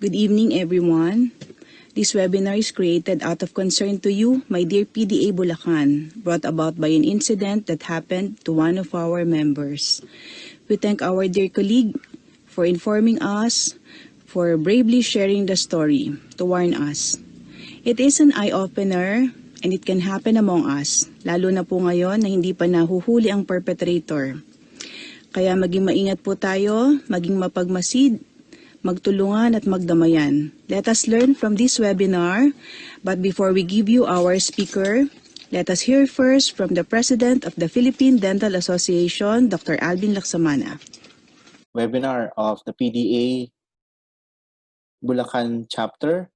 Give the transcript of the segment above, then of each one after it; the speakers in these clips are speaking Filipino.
Good evening, everyone. This webinar is created out of concern to you, my dear PDA Bulacan, brought about by an incident that happened to one of our members. We thank our dear colleague for informing us, for bravely sharing the story to warn us. It is an eye-opener and it can happen among us, lalo na po ngayon na hindi pa nahuhuli ang perpetrator. Kaya maging maingat po tayo, maging mapagmasid, magtulungan at magdamayan. Let us learn from this webinar, but before we give you our speaker, let us hear first from the President of the Philippine Dental Association, Dr. Alvin Laksamana. Webinar of the PDA Bulacan chapter.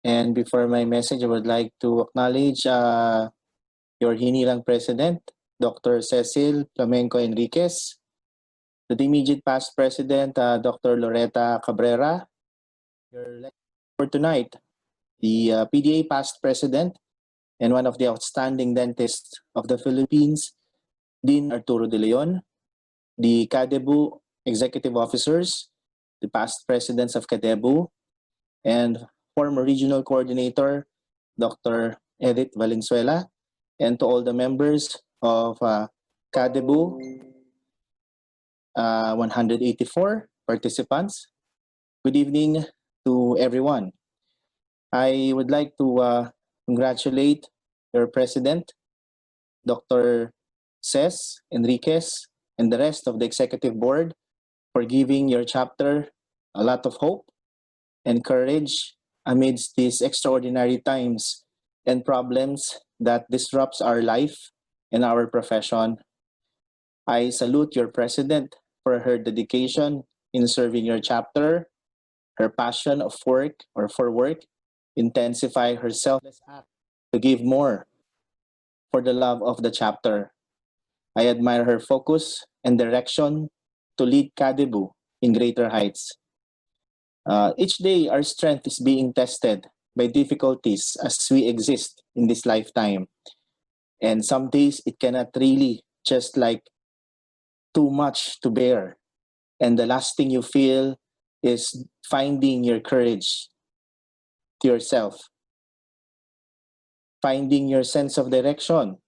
And before my message, I would like to acknowledge your hinirang President, Dr. Cecil Flamenco Enriquez, the immediate past President, Dr. Loretta Cabrera, your lecturer for tonight, the PDA past President and one of the outstanding dentists of the Philippines, Dean Arturo De Leon, the KaDeBu executive officers, the past presidents of KaDeBu, and former regional coordinator, Dr. Edith Valenzuela, and to all the members of KaDeBu, 184 participants. Good evening to everyone. I would like to congratulate your president, Dr. Ces Enriquez, and the rest of the executive board for giving your chapter a lot of hope and courage amidst these extraordinary times and problems that disrupts our life and our profession. I salute your president for her dedication in serving your chapter, her passion of work or for work, intensify her selfless act to give more for the love of the chapter. I admire her focus and direction to lead KaDeBu in greater heights. Each day, our strength is being tested by difficulties as we exist in this lifetime. And some days it cannot really just like too much to bear. And the last thing you feel is finding your courage to yourself, finding your sense of direction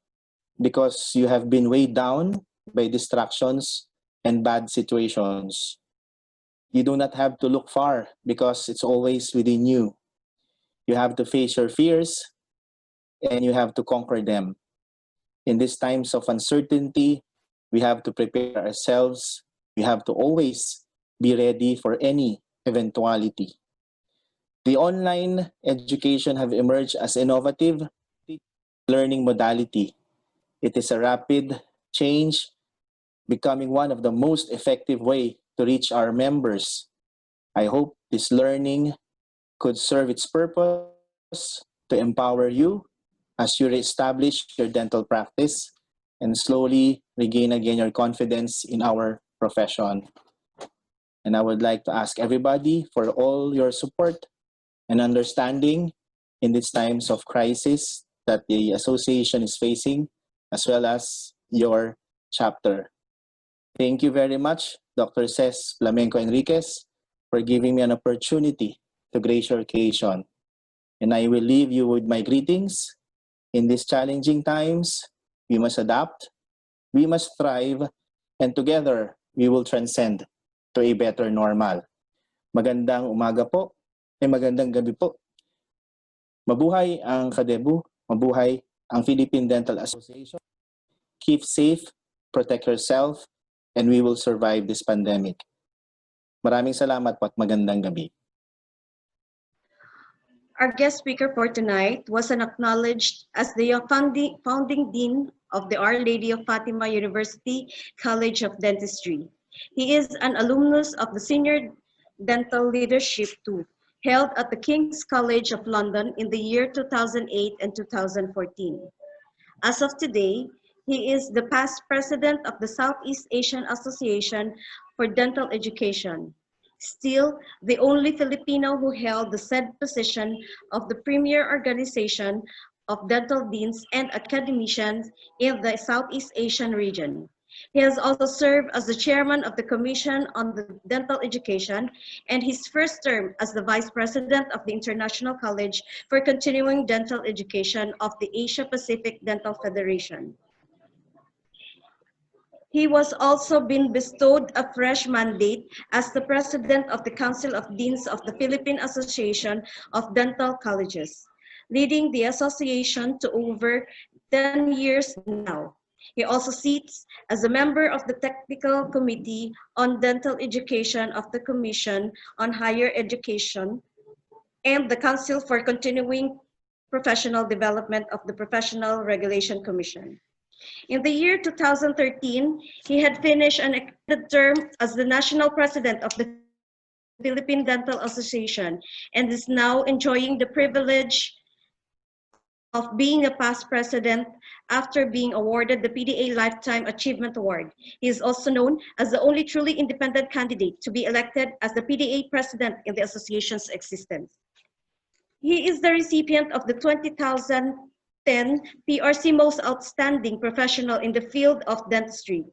because you have been weighed down by distractions and bad situations. You do not have to look far because it's always within you. You have to face your fears and you have to conquer them. In these times of uncertainty, we have to prepare ourselves. We have to always be ready for any eventuality. The online education have emerged as innovative learning modality. It is a rapid change, becoming one of the most effective way to reach our members. I hope this learning could serve its purpose to empower you as you reestablish your dental practice and slowly regain again your confidence in our profession. And I would like to ask everybody for all your support and understanding in these times of crisis that the association is facing, as well as your chapter. Thank you very much, Dr. Ces Flamenco Enriquez, for giving me an opportunity to grace your occasion. And I will leave you with my greetings. In these challenging times, we must adapt, we must thrive, and together, we will transcend to a better normal. Magandang umaga po, magandang gabi po. Mabuhay ang KaDeBu, mabuhay ang Philippine Dental Association. Keep safe, protect yourself, and we will survive this pandemic. Maraming salamat po at magandang gabi. Our guest speaker for tonight was an acknowledged as the founding dean of the Our Lady of Fatima University College of Dentistry. He is an alumnus of the Senior Dental Leadership 2, held at the King's College of London in the year 2008 and 2014. As of today, he is the past president of the Southeast Asian Association for Dental Education. Still, the only Filipino who held the said position of the premier organization of dental deans and academicians in the Southeast Asian region. He has also served as the chairman of the Commission on the Dental Education and his first term as the vice president of the International College for Continuing Dental Education of the Asia Pacific Dental Federation. He was also been bestowed a fresh mandate as the president of the Council of Deans of the Philippine Association of Dental Colleges, leading the association to over 10 years now. He also sits as a member of the Technical Committee on Dental Education of the Commission on Higher Education and the Council for Continuing Professional Development of the Professional Regulation Commission. In the year 2013, he had finished an extended term as the national president of the Philippine Dental Association and is now enjoying the privilege of being a past president after being awarded the PDA Lifetime Achievement Award. He is also known as the only truly independent candidate to be elected as the PDA president in the association's existence. He is the recipient of the 2010 PRC Most Outstanding Professional in the Field of Dentistry,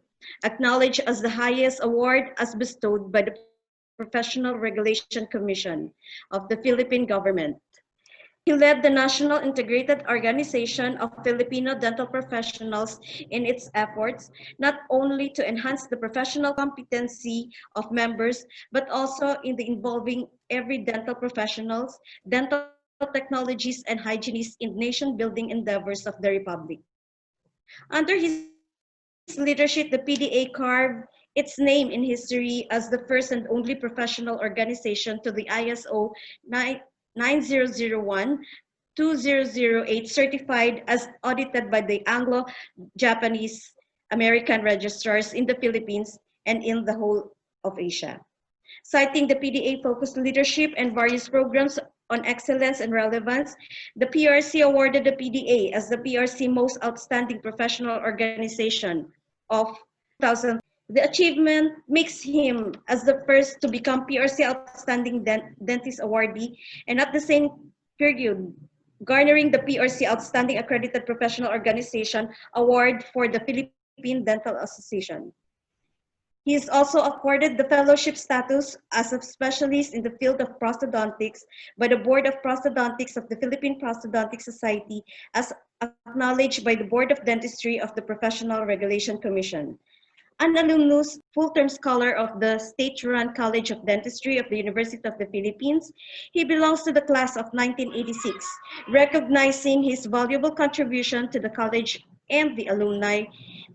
acknowledged as the highest award as bestowed by the Professional Regulation Commission of the Philippine government. He led the National Integrated Organization of Filipino Dental Professionals in its efforts not only to enhance the professional competency of members, but also in the involving every dental professionals, dental technologies, and hygienists in nation-building endeavors of the Republic. Under his leadership, the PDA carved its name in history as the first and only professional organization to the ISO 9001-2008 certified as audited by the Anglo-Japanese American registrars in the Philippines and in the whole of Asia. Citing the PDA-focused leadership and various programs on excellence and relevance, the PRC awarded the PDA as the PRC Most Outstanding Professional Organization of 2000. The achievement makes him as the first to become PRC Outstanding Dentist Awardee and at the same period garnering the PRC Outstanding Accredited Professional Organization Award for the Philippine Dental Association. He is also accorded the fellowship status as a specialist in the field of prosthodontics by the Board of Prosthodontics of the Philippine Prosthodontic Society as acknowledged by the Board of Dentistry of the Professional Regulation Commission. An alumnus, full-term scholar of the state-run College of Dentistry of the University of the Philippines, he belongs to the class of 1986, recognizing his valuable contribution to the college and the alumni.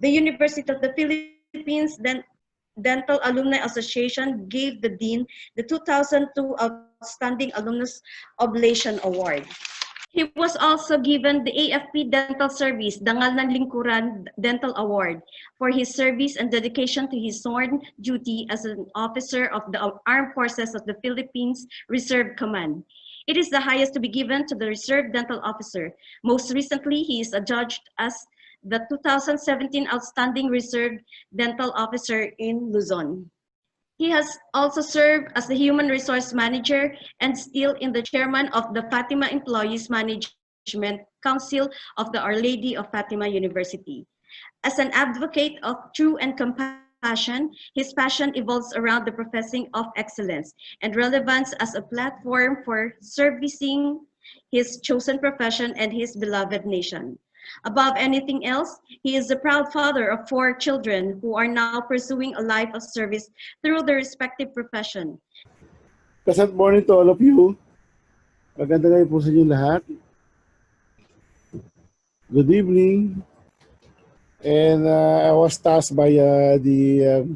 The University of the Philippines Dental Alumni Association gave the Dean the 2002 Outstanding Alumnus Oblation Award. He was also given the AFP Dental Service Dangal ng Lingkuran Dental Award for his service and dedication to his sworn duty as an officer of the Armed Forces of the Philippines Reserve Command. It is the highest to be given to the Reserve Dental Officer. Most recently, he is adjudged as the 2017 Outstanding Reserve Dental Officer in Luzon. He has also served as the Human Resource Manager and still in the chairman of the Fatima Employees Management Council of the Our Lady of Fatima University. As an advocate of truth and compassion, his passion evolves around the professing of excellence and relevance as a platform for servicing his chosen profession and his beloved nation. Above anything else, he is the proud father of 4 children who are now pursuing a life of service through their respective profession. Good morning to all of you. Maganda ngayon po sa inyo lahat. Good evening. And I was tasked by the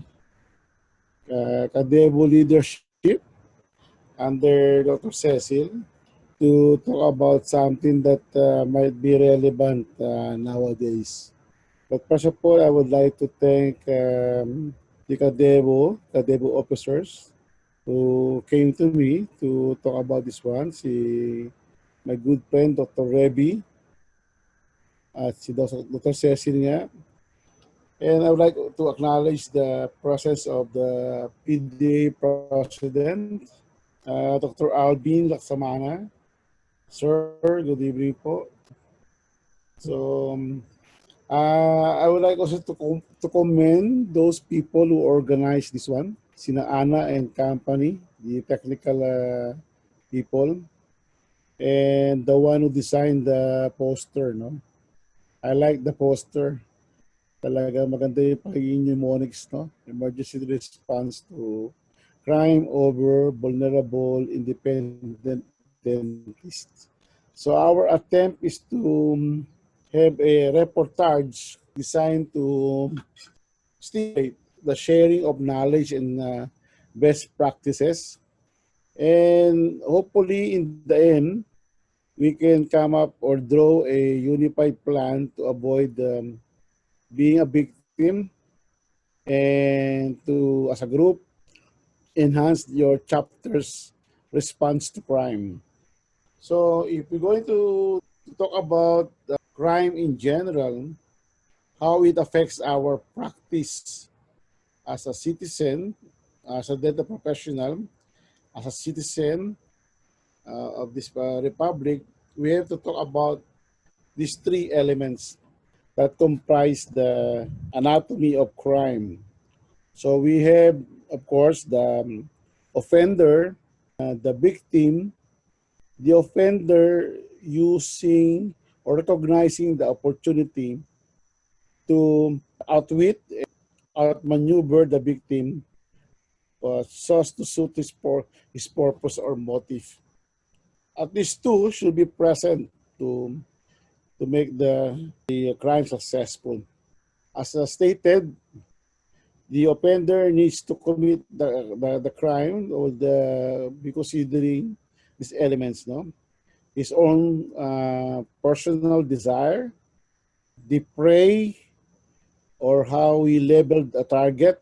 KaDeBu leadership under Dr. Cecil to talk about something that might be relevant nowadays. But first of all, I would like to thank the KaDeBu officers who came to me to talk about this one. My good friend, Dr. Rebi, at si Dr. Cecil nga. And I would like to acknowledge the process of the PDA President, Dr. Alvin Laksamana. Sir, good evening po. So, I would like also to commend those people who organized this one, Sina Ana and company, the technical people, and the one who designed the poster. No, I like the poster. Talaga maganda yung pagiging mnemonics, no? Emergency response to crime over vulnerable independent dentists. So our attempt is to have a reportage designed to stimulate the sharing of knowledge and best practices. And hopefully in the end, we can come up or draw a unified plan to avoid being a victim and to, as a group, enhance your chapter's response to crime. So if we're going to talk about crime in general, how it affects our practice as a citizen, as a data professional, as a citizen of this republic, we have to talk about these three elements that comprise the anatomy of crime. So we have, of course, the offender, the victim, the offender using or recognizing the opportunity to outwit, outmaneuver the victim so as to suit his purpose or motive. At least two should be present to make the crime successful. As stated, the offender needs to commit the crime or be considering these elements, no? His own personal desire, the prey, or how he labeled a target,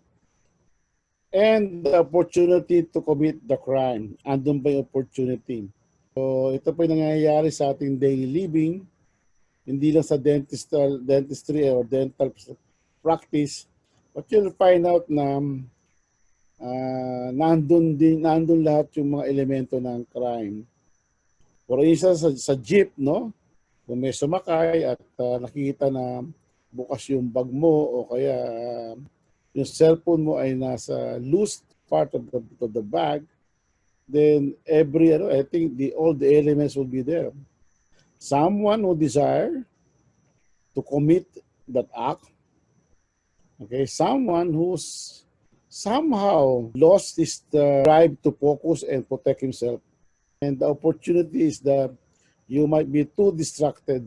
and the opportunity to commit the crime. Andun ba yung opportunity? So ito po yung nangyayari sa ating daily living, hindi lang sa dentistry or dental practice, but you'll find out na nandun lahat yung mga elemento ng crime. For instance, sa jeep, no? Kung may sumakay at nakikita na bukas yung bag mo o kaya yung cellphone mo ay nasa loose part of the bag, then I think all the elements will be there. Someone who desire to commit that act, okay, someone who's somehow lost his drive to focus and protect himself. And the opportunity is that you might be too distracted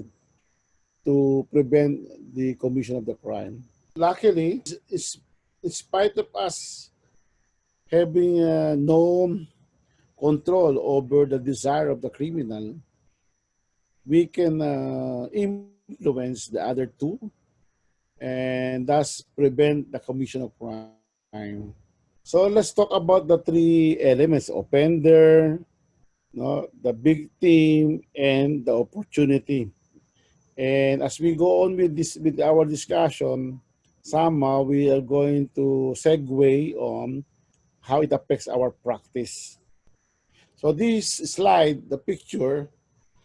to prevent the commission of the crime. Luckily, in spite of us having no control over the desire of the criminal, we can influence the other two and thus prevent the commission of crime. So let's talk about the three elements: offender, no, the victim, and the opportunity. And as we go on with our discussion, somehow we are going to segue on how it affects our practice. So this slide, the picture,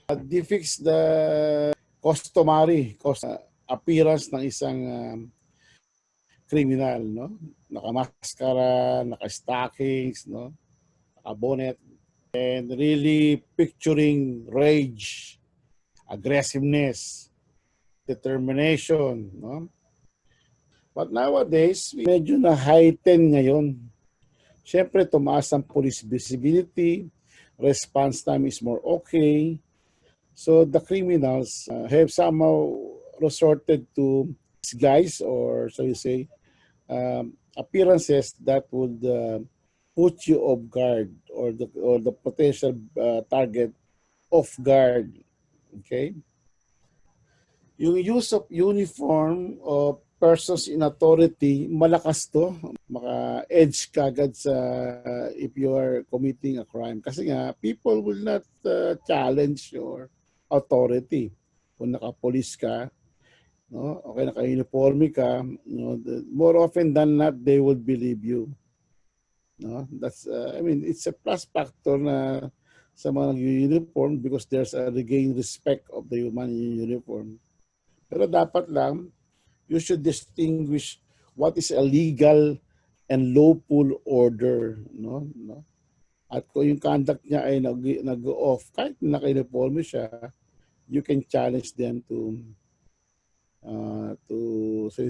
depicts the customary appearance ng isang criminal, no? Nakamaskara, naka-stockings, no? Naka-bonnet, and really picturing rage, aggressiveness, determination, no? But nowadays, medyo na-heighten ngayon. Siyempre, tumaas ang police visibility, response time is more okay. So the criminals have somehow resorted to disguise or, so you say, appearances that would put you off guard or the potential target off guard. Okay? Yung use of uniform of persons in authority, malakas to. Maka-edge kagad sa if you are committing a crime. Kasi nga, people will not challenge your authority. Kung naka-police ka, no? Okay, naka-uniforme ka, no? More often than not, they would believe you. No? That's, it's a plus factor na sa mga uniform because there's a regained respect of the human in uniform. Pero dapat lang, you should distinguish what is a legal and lawful order, no? At kung yung conduct niya ay nag-off, kahit naka-uniforme siya, you can challenge them so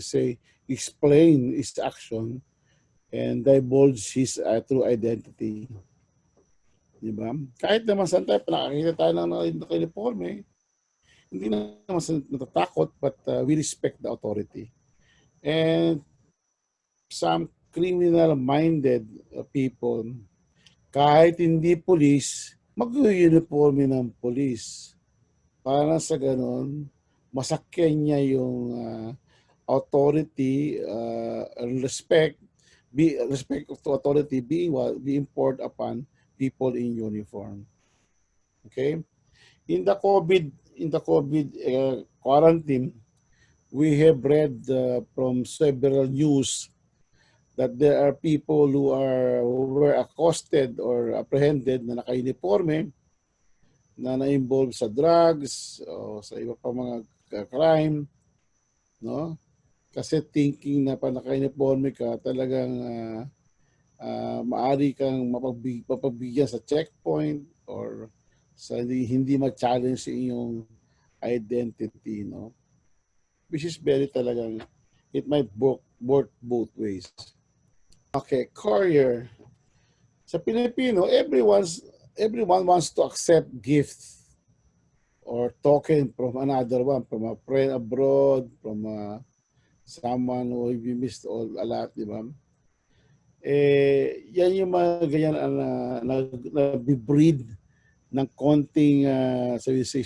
say, explain his action and divulge his true identity. Diba? Kahit naman saan tayo, nakakita tayo ng naka-uniforme, hindi naman natatakot, but we respect the authority. And some criminal-minded people, kahit hindi police, mag-uniforme ng police. Para sa ganon, masakyan niya yung authority, respect to authority being poured upon people in uniform. Okay? In the COVID quarantine, we have read from several news that there are people who were accosted or apprehended na naka-uniforme, na na-involve sa drugs o sa iba pa mga crime, no? Kasi thinking na pa naka-uniforme ka, talagang maaari kang mapagbigyan sa checkpoint or sa hindi mag-challenge sa iyong identity, no? Which is very talagang, it might work both ways. Okay, courier. Sa Pilipino, everyone wants to accept gifts or token from another one, from a friend abroad, from someone who you missed a lot, di ba? Yan yung mga ganyan nag-breed ng konting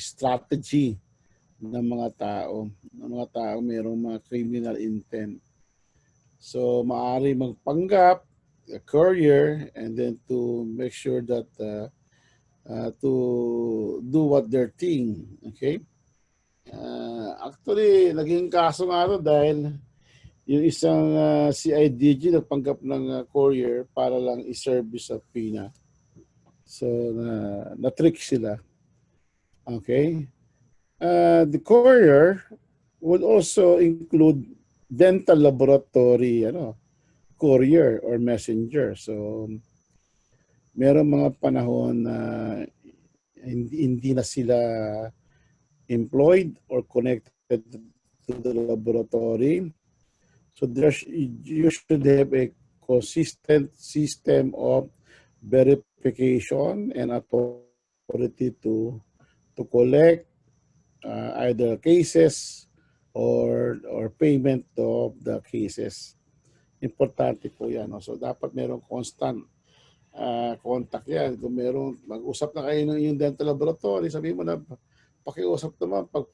strategy ng mga tao. Ng mga tao mayroong mga criminal intent. So maaari magpanggap, a courier, and then to make sure that to do what they're think. Okay? Actually, naging kaso nga ito dahil yung isang CIDG nagpanggap ng courier para lang i-service sa PINA. So, na-trick sila. Okay? The courier would also include dental laboratory, courier or messenger. So, meron mga panahon na hindi na sila employed or connected to the laboratory. So you should have a consistent system of verification and authority to collect either cases or payment of the cases. Importante po yan. No? So dapat merong constant contact yan. Kung merong mag-usap na kayo ng yung dental laboratory, sabihin mo na pakiusap naman. Pag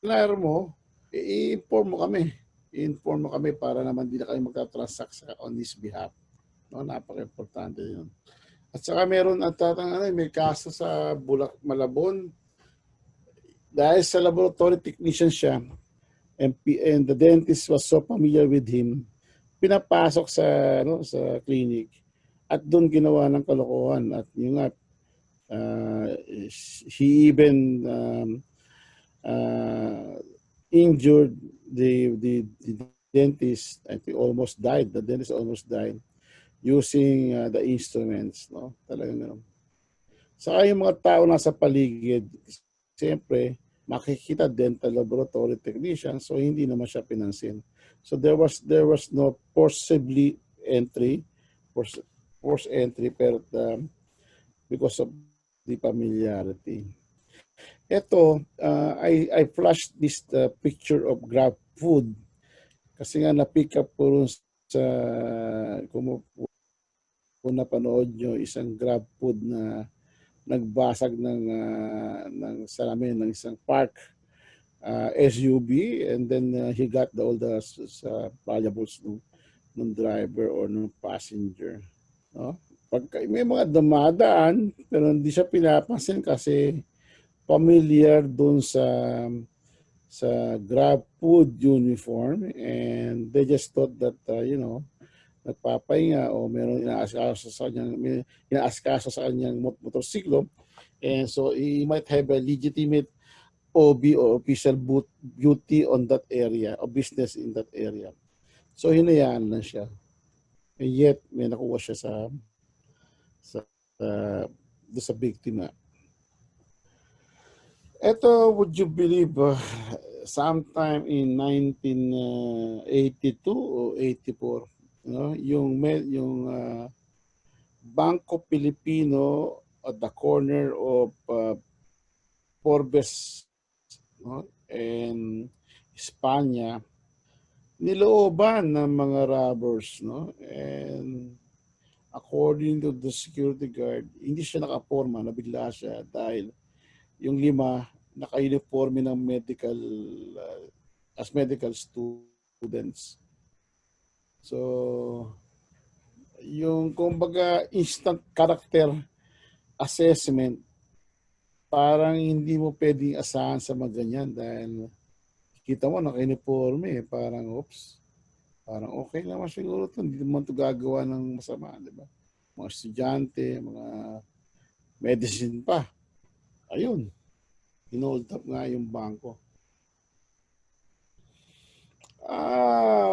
pinayar mo, i-inform mo kami. I-inform mo kami para naman di na kayo magta-transact on this behalf. No, napaka-importante yun. At saka meron may kaso sa Malabon. Dahil sa laboratory technician siya, and the dentist was so familiar with him, pinapasok sa clinic at doon ginawa ng kalokohan. At yung he even injured the dentist. I think almost died. The dentist almost died using the instruments. No? Talagang gano'n. Saka yung mga tao nasa paligid, siyempre, makikita dental laboratory technician, so hindi naman siya pinansin. So there was no forced entry, pero because of the familiarity. Ito, I flashed this picture of Grab food kasi nga na-pick up po sa kung napanood nyo isang Grab food na nagbasag ng salamin ng isang park SUV, and then he got all the valuables ng driver or ng passenger. No? Pag may mga dumadaan pero hindi siya pinapansin kasi familiar dun sa Grab food uniform, and they just thought that nagpapahinga o meron inaasikaso sa kanyang motorsiklo, and so he might have a legitimate OB or official duty on that area or business in that area. So hinayaan lang siya. And yet may nakuha siya sa doon sa biktima. Ito, would you believe, sometime in 1982 or 84, yung Bangko Pilipino at the corner of Forbes, and Espanya, nilooban ng mga robbers, and according to the security guard, hindi siya nakaporma, nabigla siya dahil yung 5 naka-uniforme ng medical, as medical students. So, yung kumbaga instant character assessment, parang hindi mo pwedeng asahan sa mga ganyan dahil kita mo naka-uniforme, parang oops, parang okay naman siguro ito, hindi naman ito gagawa ng masama, di ba? Mga estudyante, mga medicine pa. Ayun, inold up nga yung bangko.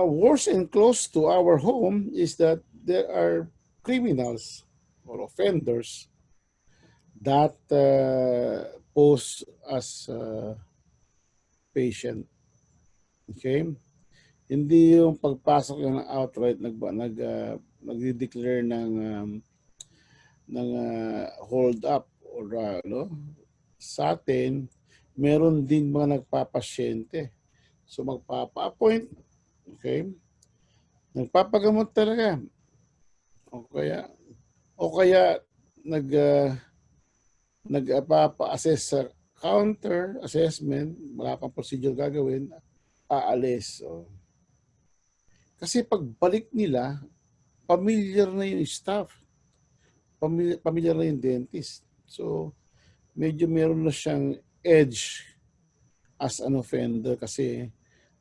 Worse and close to our home is that there are criminals or offenders that pose as patient. Okay? Hindi yung pagpasok ng outright nag-declare ng hold up or sa atin, meron din mga nagpapasyente. So magpapa-appoint, okay? Nagpapagamot talaga. O kaya nagpapa-assess sa counter assessment, wala pang procedure gagawin, aalis. So, kasi pagbalik nila, familiar na yung staff, familiar na yung dentist. So, medyo meron na siyang edge as an offender kasi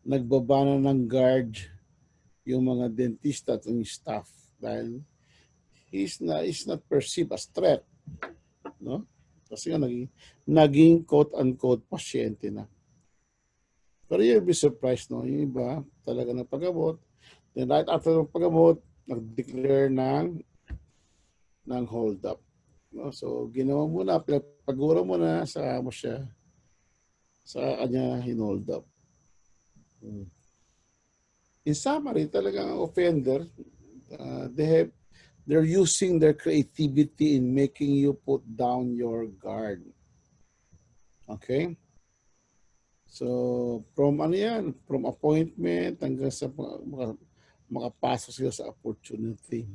nagbaba na ng guard yung mga dentista at yung staff dahil he's not perceived as threat, no? Kasi nga naging quote-unquote pasyente na. Pero you'll be surprised, no? Yung iba talaga nagpagamot. Then right after ng paggamot, nag-declare ng hold up. No? So ginawa mo na, pagura mo na, sa mo siya, sa kanya hinold up. In summary, talagang offender, they're using their creativity in making you put down your guard. Okay? So, from from appointment hanggang sa makapasok sila sa opportunity.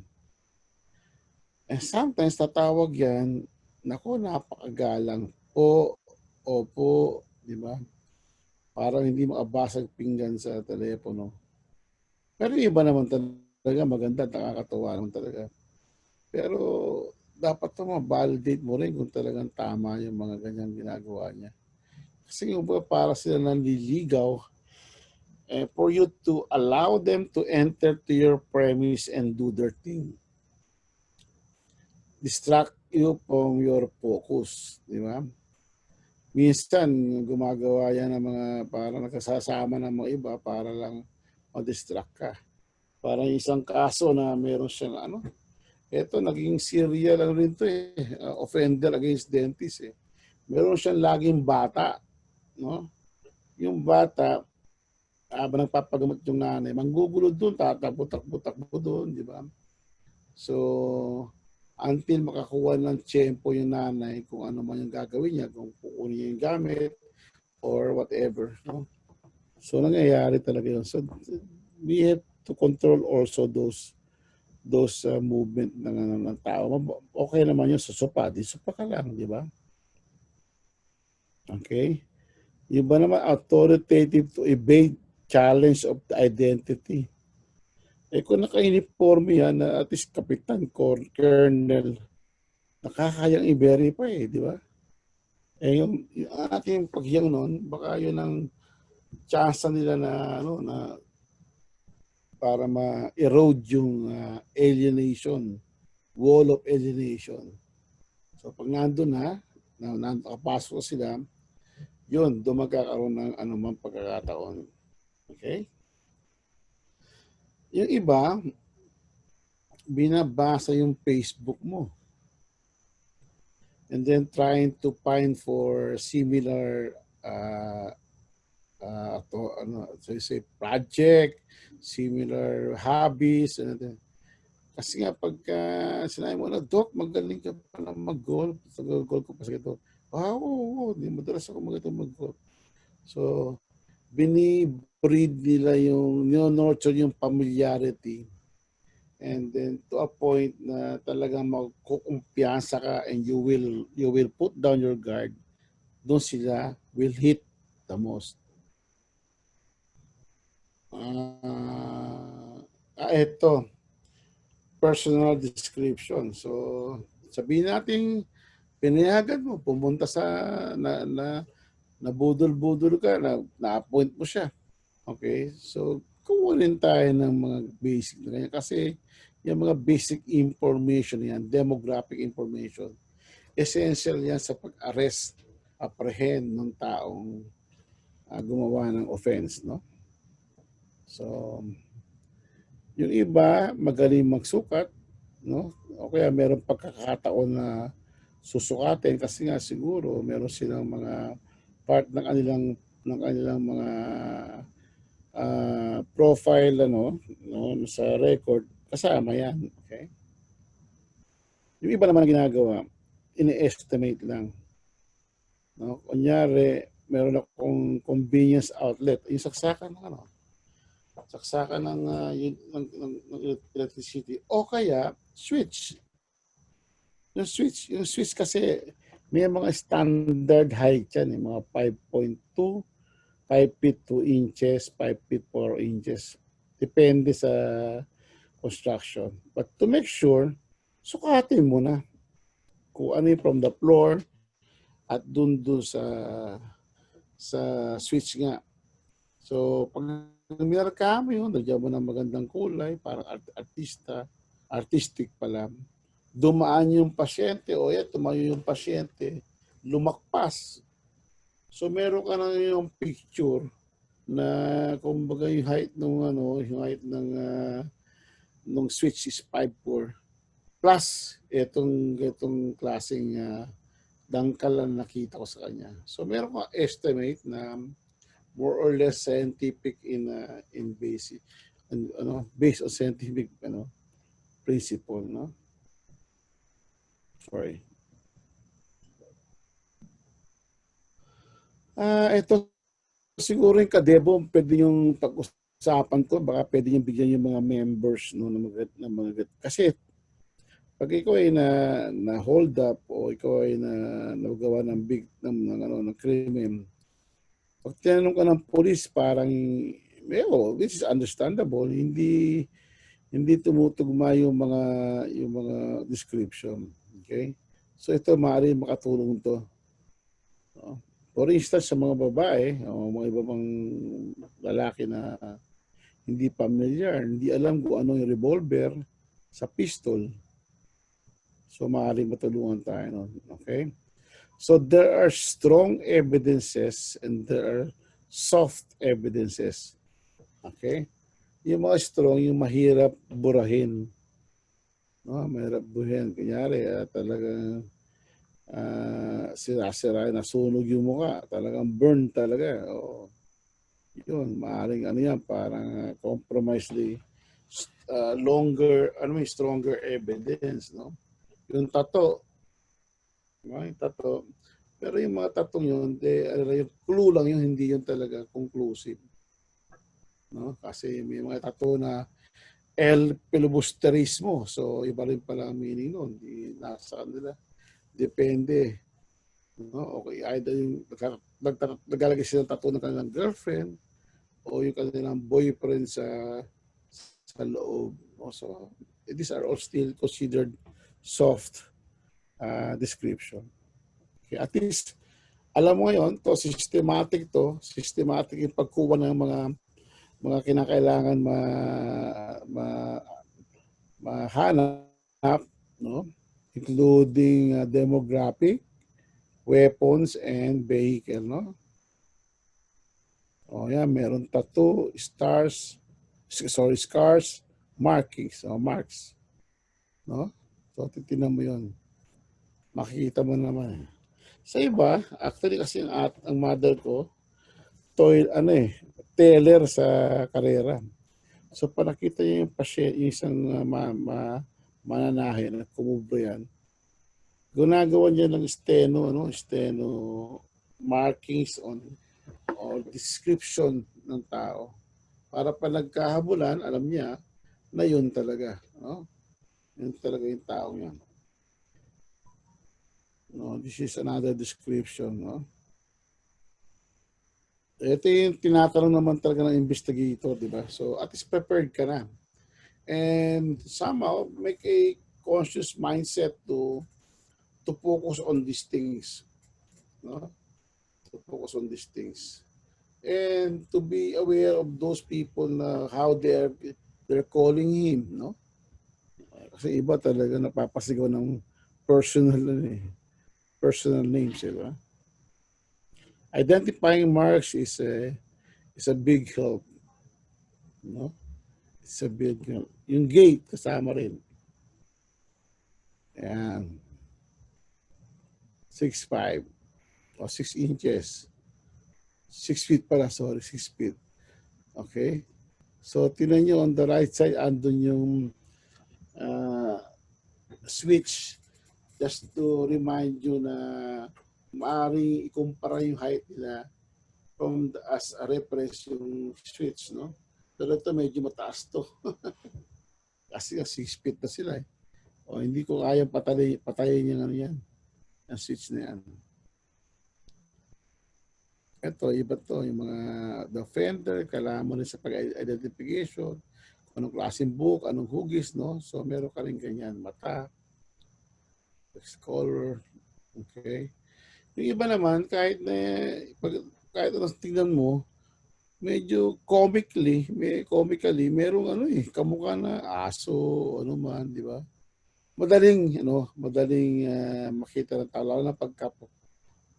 And sometimes tatawag yan, naku, napakagalang po, opo, di ba? Parang hindi makabasag pinggan sa telepono. Pero iba naman talaga, maganda, nakakatawa naman talaga. Pero dapat ma-validate mo rin kung talagang tama yung mga ganyang ginagawa niya. Kasi yung para sila nanliligaw, for you to allow them to enter to your premise and do their thing. Distract you from your focus, di ba? Minsan, gumagawa yan ng mga, para nakasasama ng mga iba para lang ma-distract ka. Parang isang kaso na meron siyang ito, naging serial lang rin to offender against dentist Meron siyang laging bata, no? Yung bata, habang nagpapagamot yung nanay, manggugulo doon, tatakbo-takbo doon, di ba? So, until makakuha ng tiyempo yung nanay kung ano man yung gagawin niya, kung kukunin niya yung gamit or whatever, no? So, nangyayari talaga yun. So, we have to control also those movement ng tao. Okay naman yun sa sopa. Di sopa ka lang, di ba? Okay? Yung ba naman authoritative to evade challenge of the identity. Kung naka-uniforme yan na at least kapitan, colonel, nakakayang i-verify di ba? Yung ating paghiyang nun, baka yun ang chance nila na para ma-erode yung alienation, wall of alienation. So pag nandun nakapasok sila, yun, doon magkakaroon ng anumang pagkakataon. Okay? Yung iba, binabasa yung Facebook mo. And then trying to find for similar so you say project, similar hobbies, and then, kasi nga pagka sinabi mo na, Doc, magaling ka pala mag-golf. So, golf ko pa sa ito. Oo, madalas ako mag-golf. So, binibreed nila yung, nurture yung familiarity. And then to a point na talagang magkukumpiyansa ka and you will put down your guard, doon sila will hit the most. Ito, personal description. So, sabihin natin, pinayagan mo, pumunta sa, nabudol-budol ka, na-appoint mo siya. Okay? So, kukunin tayo ng mga basic na ganyan. Kasi, yung mga basic information yan, demographic information, essential yan sa pag-arrest, apprehend ng taong gumawa ng offense, no? So, yung iba, magaling magsukat, no? O kaya meron pagkakataon na susukatin kasi nga siguro meron silang mga part ng kanilang mga profile no, sa record kasama yan, okay? Yung iba naman ang ginagawa, ini-estimate lang. No? Kunyari, meron akong convenience outlet, yung saksakan ng electricity o kaya switch. Yung switch kasi may mga standard height yan, mga 5.2, 5 feet 2 inches, 5 feet 4 inches. Depende sa construction. But to make sure, sukatin mo na kung ano yung from the floor at dun sa switch nga. So, pag minarka mo yun, nagyan mo ng magandang kulay, parang artistic pala. Dumaan yung pasyente, o tumayo yung pasyente, lumakpas. So, meron ka na yung picture na kumbaga yung height ng switch is 5'4". Plus, itong klaseng dangkal na nakita ko sa kanya. So, meron ka estimate na more or less scientific in basic, based on scientific principle, no? Sorry. Ito siguro yung KaDeBu, pwede yung pag-usapan ko, baka pwede yung bigyan yung mga members no na mga kasi pag ikaw ay na hold up o ikaw ay nagawa ng ng krimen, pag tinanong ka ng police, parang, which is understandable, hindi tumutugma yung mga description. Okay? So ito, maaaring makatulong to. For instance, sa mga babae, o mga iba pang lalaki na hindi familiar, hindi alam kung ano yung revolver sa pistol. So maaaring matulungan tayo. No? Okay? So there are strong evidences and there are soft evidences. Okay? Yung mga strong, yung mahirap burahin. No, mahirap burahin. Kunyari, talagang sira-sira, nasunog yung mukha. Talagang burn talaga. O, yun, maaaring yan, parang compromisely stronger evidence. No? Yung tattoo, yung tattoo. Pero yung mga tattoo yun, yung clue lang yun, hindi yun talaga conclusive. No? Kasi may mga tattoo na el filibusterismo. So, iba rin pala ang meaning nun. Nasa kanila. Depende. No? Okay, either yung naglalagay sila ng tattoo ng kanilang girlfriend o yung kanilang boyfriend sa loob. So, these are all still considered soft description. Okay, at least, alam mo ngayon, systematic yung pagkuha ng mga kinakailangan mahanap, no? Including demographic, weapons, and vehicle, no? O yan, meron tattoo, scars, markings, o marks. No? So, titignan mo yun. Makikita mo naman. Sa iba, actually kasi ang mother ko, teller sa karera. So, pag nakita niya yung pasyente, yung isang mananahe na kumubro yan, ginagawa niya ng steno markings or description ng tao. Para pag nagkahabulan, alam niya na yun talaga. No? Yun talaga yung tao yan. No, this is another description. No? Ito yung tinatanong naman talaga ng investigator, di ba? So, at least prepared ka na. And somehow, make a conscious mindset to focus on these things. No? To focus on these things. And to be aware of those people na how they're calling him, no? Kasi iba talaga napapasigaw ng personal names, diba? Identifying marks is a big help, no? It's a big help. Yung gate kasama rin. Ayan. 6'5" o 6 inches. 6 feet pala, sorry, 6 feet. Okay? So, tinan nyo on the right side, andun yung switch just to remind you na maaaring ikumpara yung height nila as a reference yung switch, no? Pero ito medyo mataas to. Kasi 6 feet na sila eh. O hindi ko kayang patayin yung ano yan. Ang switch na yan. Ito, iba to. Yung mga the offender, kailangan mo rin sa pag-identification, kung anong klaseng book, anong hugis, no? So, meron ka rin ganyan. Mata, color, okay? Yung iba naman, kahit anong tingnan mo, medyo comically, merong kamukha na aso, ano man, di ba? Madaling makita ng tao, lalo na pagka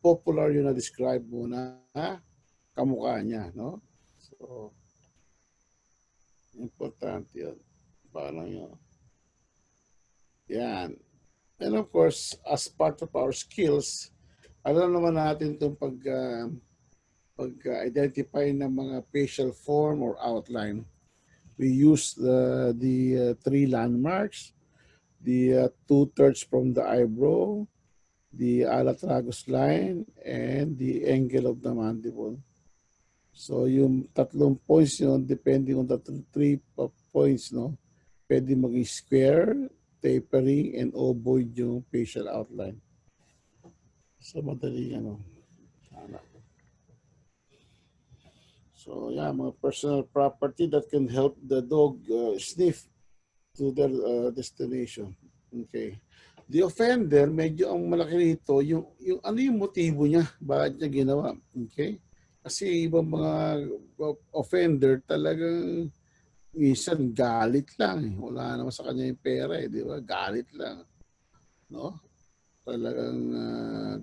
popular yung na-describe mo na kamukha niya, no? So, importante yun. Parang yun. Yan. And of course, as part of our skills, alam naman natin itong pag-identify ng mga facial form or outline. We use the three landmarks, the 2/3 from the eyebrow, the alatragus line, and the angle of the mandible. So yung tatlong points yun, depending on the three points, no, pwede maging square, tapering, and ovoid yung facial outline. So madali So yeah, mga personal property that can help the dog sniff to their destination. Okay. The offender, medyo ang malaki nito, yung ano yung motibo niya, bakit niya ginawa. Okay? Kasi ibang mga offender talagang minsan galit lang. Wala naman sa kanya yung pera, di ba? Galit lang. No? Talagang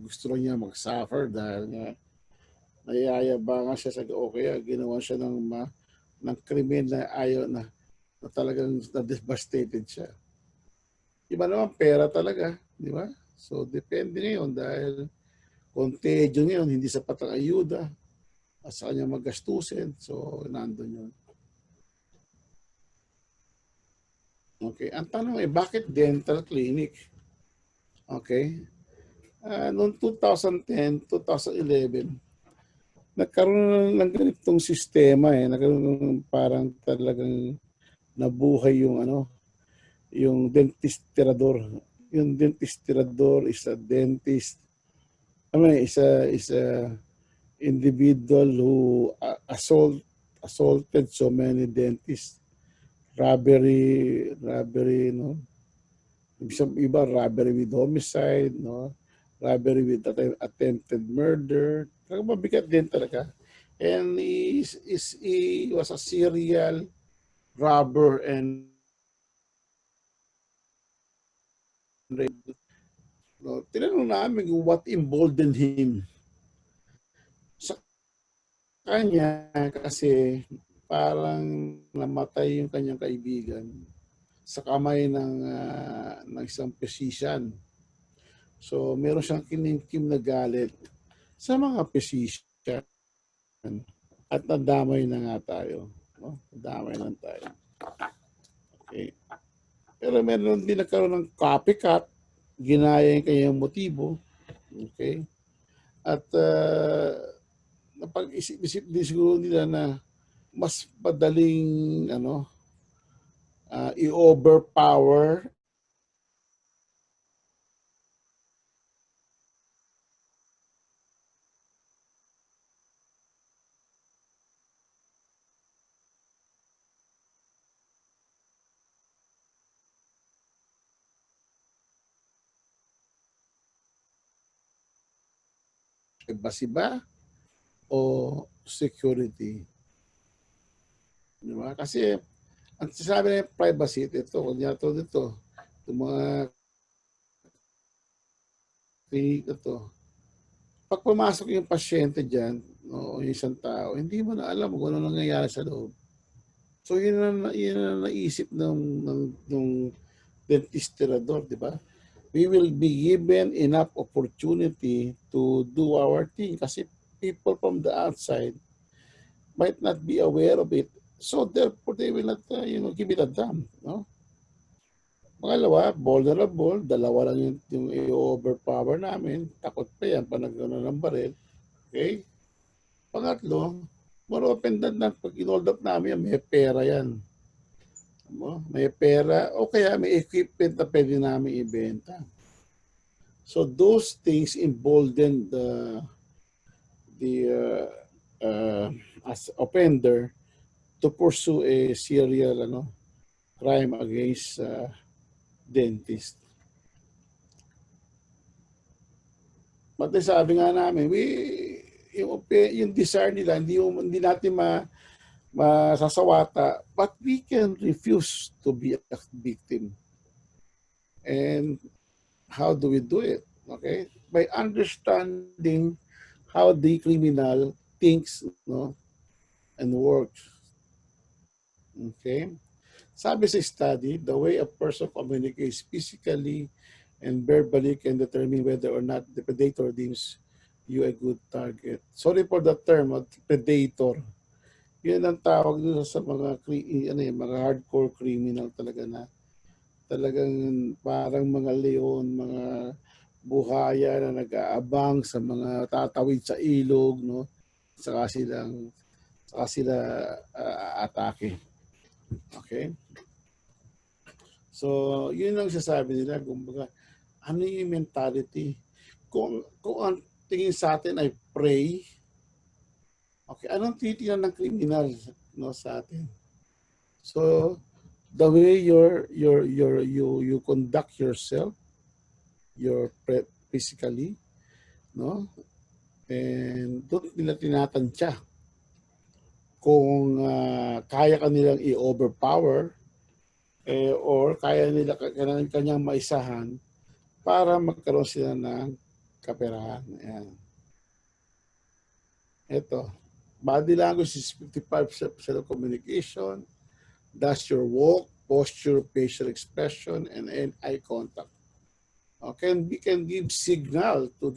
gusto niya mag-suffer dahil nga naiyayabangan siya sa kaya ginawa siya ng krimen na ayaw na talagang na-devastated siya. Iba naman pera talaga, di ba? So depende ngayon dahil contagion ngayon, hindi sapat ang ayuda at sa kanya magastusin. So nandun yun. Okay, ang tanong bakit dental clinic? Okay. Noong 2010, 2011, nagkaroon ng ganitong sistema nagkaroon ng parang talagang nabuhay yung dentist tirador. Yung dentist tirador is a dentist. Is a individual who assaulted so many dentists. Robbery, no? Iba robbery with homicide, no? Robbery with attempted murder. Talagang mabigat din talaga. And he was a serial robber and tinanong namin what emboldened him. Sa kanya kasi parang namatay yung kanyang kaibigan sa kamay ng isang physician. So meron siyang kinimkim na galit sa mga physician at nadamay na nga tayo. No? Nadamay lang tayo. Okay. Pero meron din nagkaroon ng copycat, ginaya yung kanyang motibo. Okay. At napag-isip-isip din siguro nila na mas madaling i-overpower privacy ba o security. Di ba? Kasi ang sinasabi na yung privacy, ito, kunya to dito, yung mga clinic na to, pag pumasok yung pasyente dyan, no, yung isang tao, hindi mo na alam kung ano nangyayari sa loob. So yun ang naisip ng dentistirador, di ba? We will be given enough opportunity to do our thing kasi people from the outside might not be aware of it. So therefore, they will not, give it a damn. No? Pangalawa, vulnerable, dalawa lang yung i-overpower namin. Takot pa yan, panagano ng baril. Okay? Pangatlo, more open than that, pag inold up namin yan, may pera yan. May pera, o kaya may equipment na pwede namin ibenta. So those things embolden as offender to pursue a serial crime against dentist. But sabi nga namin, yung desire nila, hindi natin masasawata, but we can refuse to be a victim. And how do we do it? Okay? By understanding how the criminal thinks, no, and works. Okay? Sabi sa study, the way a person communicates physically and verbally can determine whether or not the predator deems you a good target. Sorry for the term, predator. Yun ang tawag doon sa mga mga hardcore criminal talaga na talagang parang mga leon, mga buhaya na nag-aabang sa mga tatawid sa ilog, no? Saka sila atake. Okay? So, yun ang sasabi nila, kumbaga, ano yung mentality? Kung ang tingin sa atin ay prey, okay, anong titingnan ng criminal, no, sa atin? So, the way you conduct yourself, physically, no? And doon nila tinatantya kung kaya ka nilang i-overpower or kaya nila kanyang maisahan para magkaroon sila ng kaperahan. Ayan. Ito, body language is 55% of communication. That's your walk, posture, facial expression, and eye contact. Okay, we can give signal to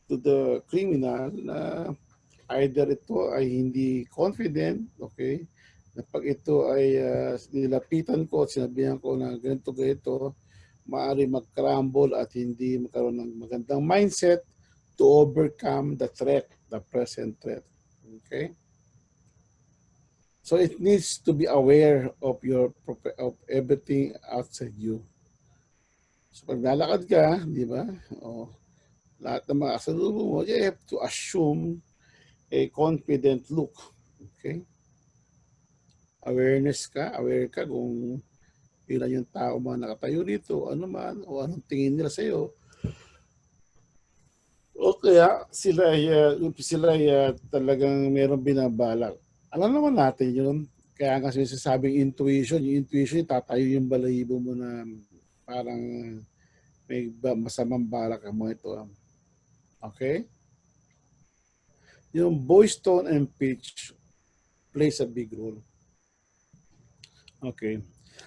the criminal na either ito ay hindi confident, okay, na pag ito ay nilapitan ko at sinabihan ko na ganito, maaari mag-crumble at hindi magkaroon ng magandang mindset to overcome the threat, the present threat. Okay? So it needs to be aware of everything outside you. So pag lalakad ka, di ba? Lahat ng mga kasalubong mo, you have to assume a confident look. Okay? Aware ka kung ilan yung tao mga nakatayo dito, ano man, o anong tingin nila sa iyo. O kaya sila ay talagang merong binabalak. Alam naman natin yun. Kaya nga sinasabing intuition, yung intuition, tatayo yung balahibo mo na parang may masamang balak mo ito. Okay? yung voice tone and pitch plays a big role. Okay.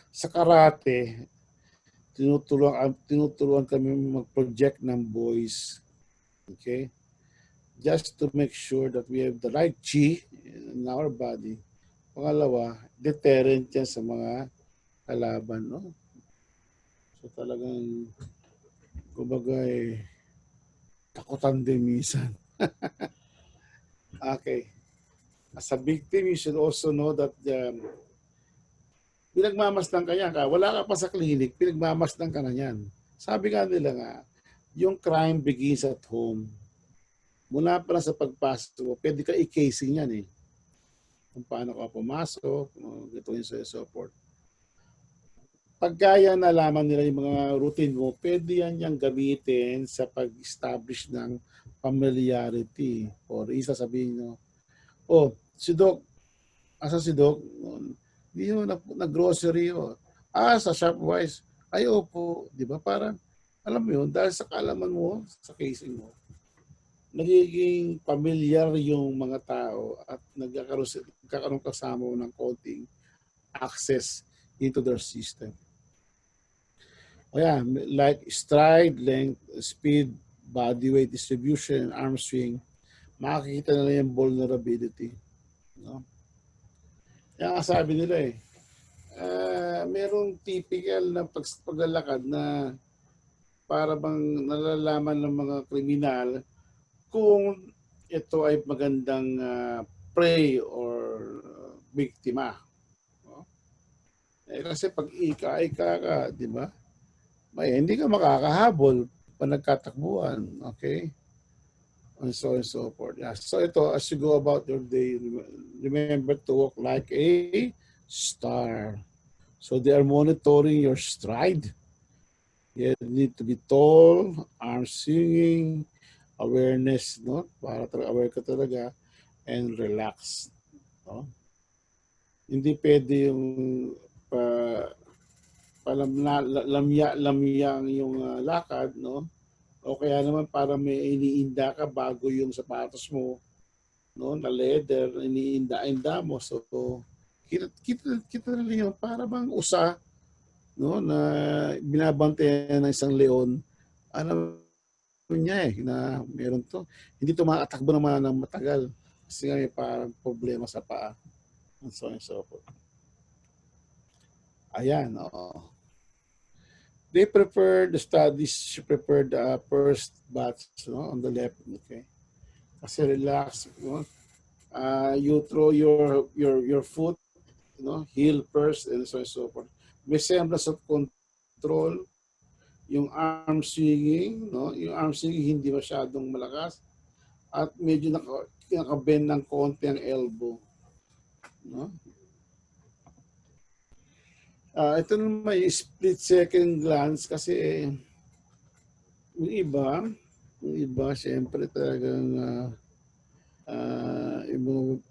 Sa karate, tinuturuan kami mag-project ng voice. Okay? Just to make sure that we have the right chi in our body. Pangalawa, deterrent yan sa mga kalaban, no? So talagang, kumbaga, takutan din minsan. Okay. As a victim, you should also know that pinagmamasdan ka niya ka. Wala ka pa sa clinic, pinagmamasdan ka na yan. Sabi nga nila nga, yung crime begins at home. Mula pa lang sa pagpasok mo, pwede ka i-casing yan eh. Kung paano ka pumasok, ito yung so forth. Pagkaya nalaman nila yung mga routine mo, pwede yan yung gamitin sa pag-establish ng familiarity. Or isa sabihin nyo, oh, si Doc, asa si Doc? Hindi nyo nag-grocery. Oh. Sa Shopwise. Ay, opo. Di ba? Parang, alam mo yun, dahil sa kaalaman mo, sa casing mo, nagiging familiar yung mga tao at nagkakaroon kasama mo ng konting access into their system. O yan, like stride, length, speed, body weight distribution, arm swing, makikita nila yung vulnerability. No? Yan ang sabi nila eh. Merong typical na paglalakad na para bang nalalaman ng mga kriminal kung ito ay magandang prey or biktima. No? Kasi pag ika-ika ka, di ba? Hindi ka makakahabol pag nagkatakbuhan. Okay? And so forth. Yeah. So ito, as you go about your day, remember to walk like a star. So they are monitoring your stride. You need to be tall, arm swinging, awareness, no? Para aware ka talaga, and relax. No? Hindi pwede yung lamya yung lakad, no? O kaya naman para may iniinda ka bago yung sapatos mo, no? Na leather, iniinda-inda mo. So, kita na rin yun. Para bang usa, no? Na binabantayan ng isang leon. Ano niya na meron to. Hindi to makatakbo naman ng matagal. Kasi nga may parang problema sa paa. And so forth. Ayan, oo. They prepared the studies, she prepared the first batch, no, on the left, okay. Kasi relax, no? You throw your foot, heel first, and so forth. May semblance of control, yung arm swinging, no? Yung arm swinging hindi masyadong malakas, at medyo nakabend ng konti ang elbow, no? Ito naman yung split second glance kasi yung iba syempre talagang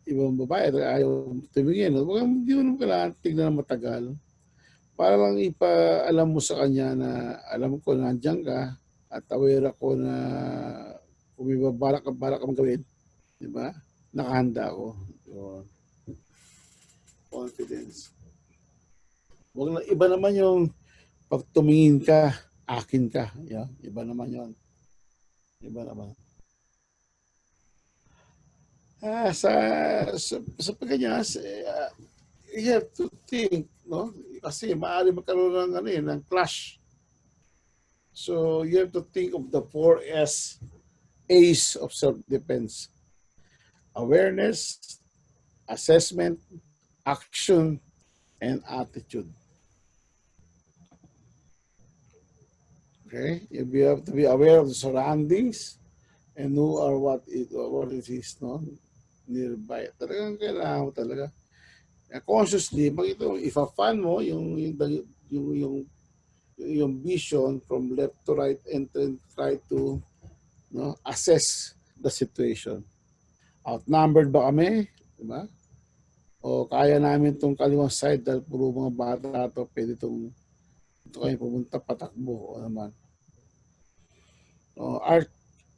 ibang babae ayaw tumingin. Hindi mo naman kailangan tignan ng matagal. Para lang ipaalam mo sa kanya na alam ko na nandiyan ka at aware ako na kung may balak kang gawin. Di ba? Nakahanda ako. So, confidence. Iba naman yung pag tumingin ka, akin ka. Yeah? Iba naman yun. Iba naman. Sa pagkanyas, you have to think, no? Kasi maaari magkaroon ng clash. So you have to think of the 4 A's of self-defense. Awareness, assessment, action, and attitude. Okay? You have to be aware of the surroundings and know what it is, no? Nearby. Talagang kailangan mo talaga. Consciously, ifa-fan mo yung vision from left to right and then try to assess the situation. Outnumbered ba kami? Diba? O kaya namin itong kaliwang side dahil puro mga bata ito, pwede itong kayo pumunta patakbo o naman.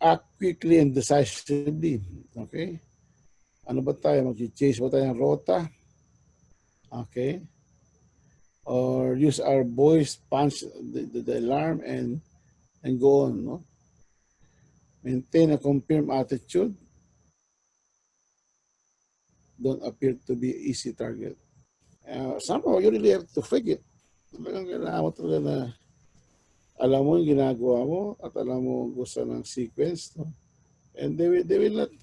act quickly and decisively. Okay? Ano ba tayo? Mag-chase ba tayo ng rota? Okay? Or use our voice, punch the alarm and go on. No? Maintain a confirmed attitude. Don't appear to be easy target. Somehow, you really have to fake it. Talagang kailangan mo talaga na alam mo yung ginagawa mo at alam mo gusto ng sequence. No? And they will not,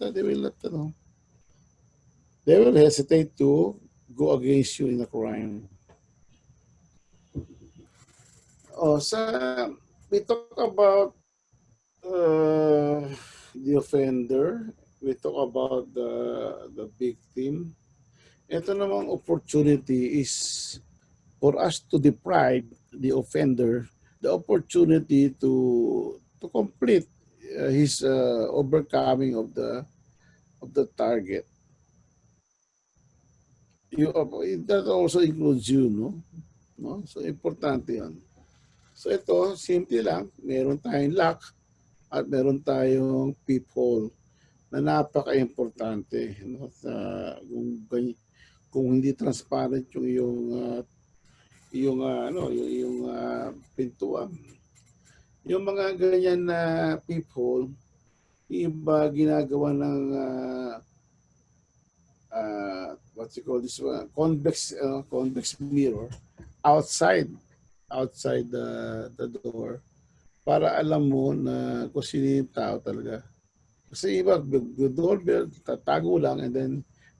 they will hesitate to go against you in a crime. We talk about the offender. We talk about the victim. Ito namang opportunity is for us to deprive the offender the opportunity to complete his overcoming of the target. That also includes you, no? So importante 'yan. So ito, simple lang, meron tayong lock at meron tayong peephole na napaka-importante, no? Kung hindi transparent yung pintuan. Yung mga ganyan na peephole, iba ginagawa ng what you call this one, convex mirror outside the door para alam mo na kung sino yung tao talaga. Kasi iba, the doorbell, tatago lang and then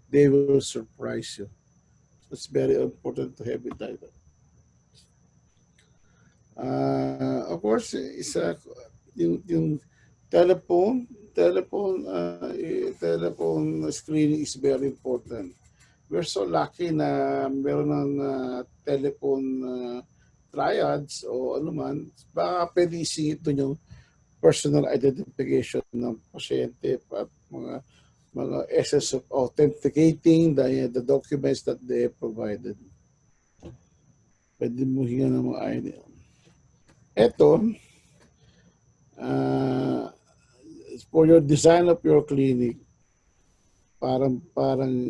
they will surprise you. So it's very important to have it like that. Of course, yung telephone screening is very important. We're so lucky na meron ng telephone triads o ano man, baka pwede isingit doon yung personal identification ng pasyente at mga essence of authenticating the documents that they provided. Pwede mo hinga ng mga ID. Ito, for your design of your clinic, parang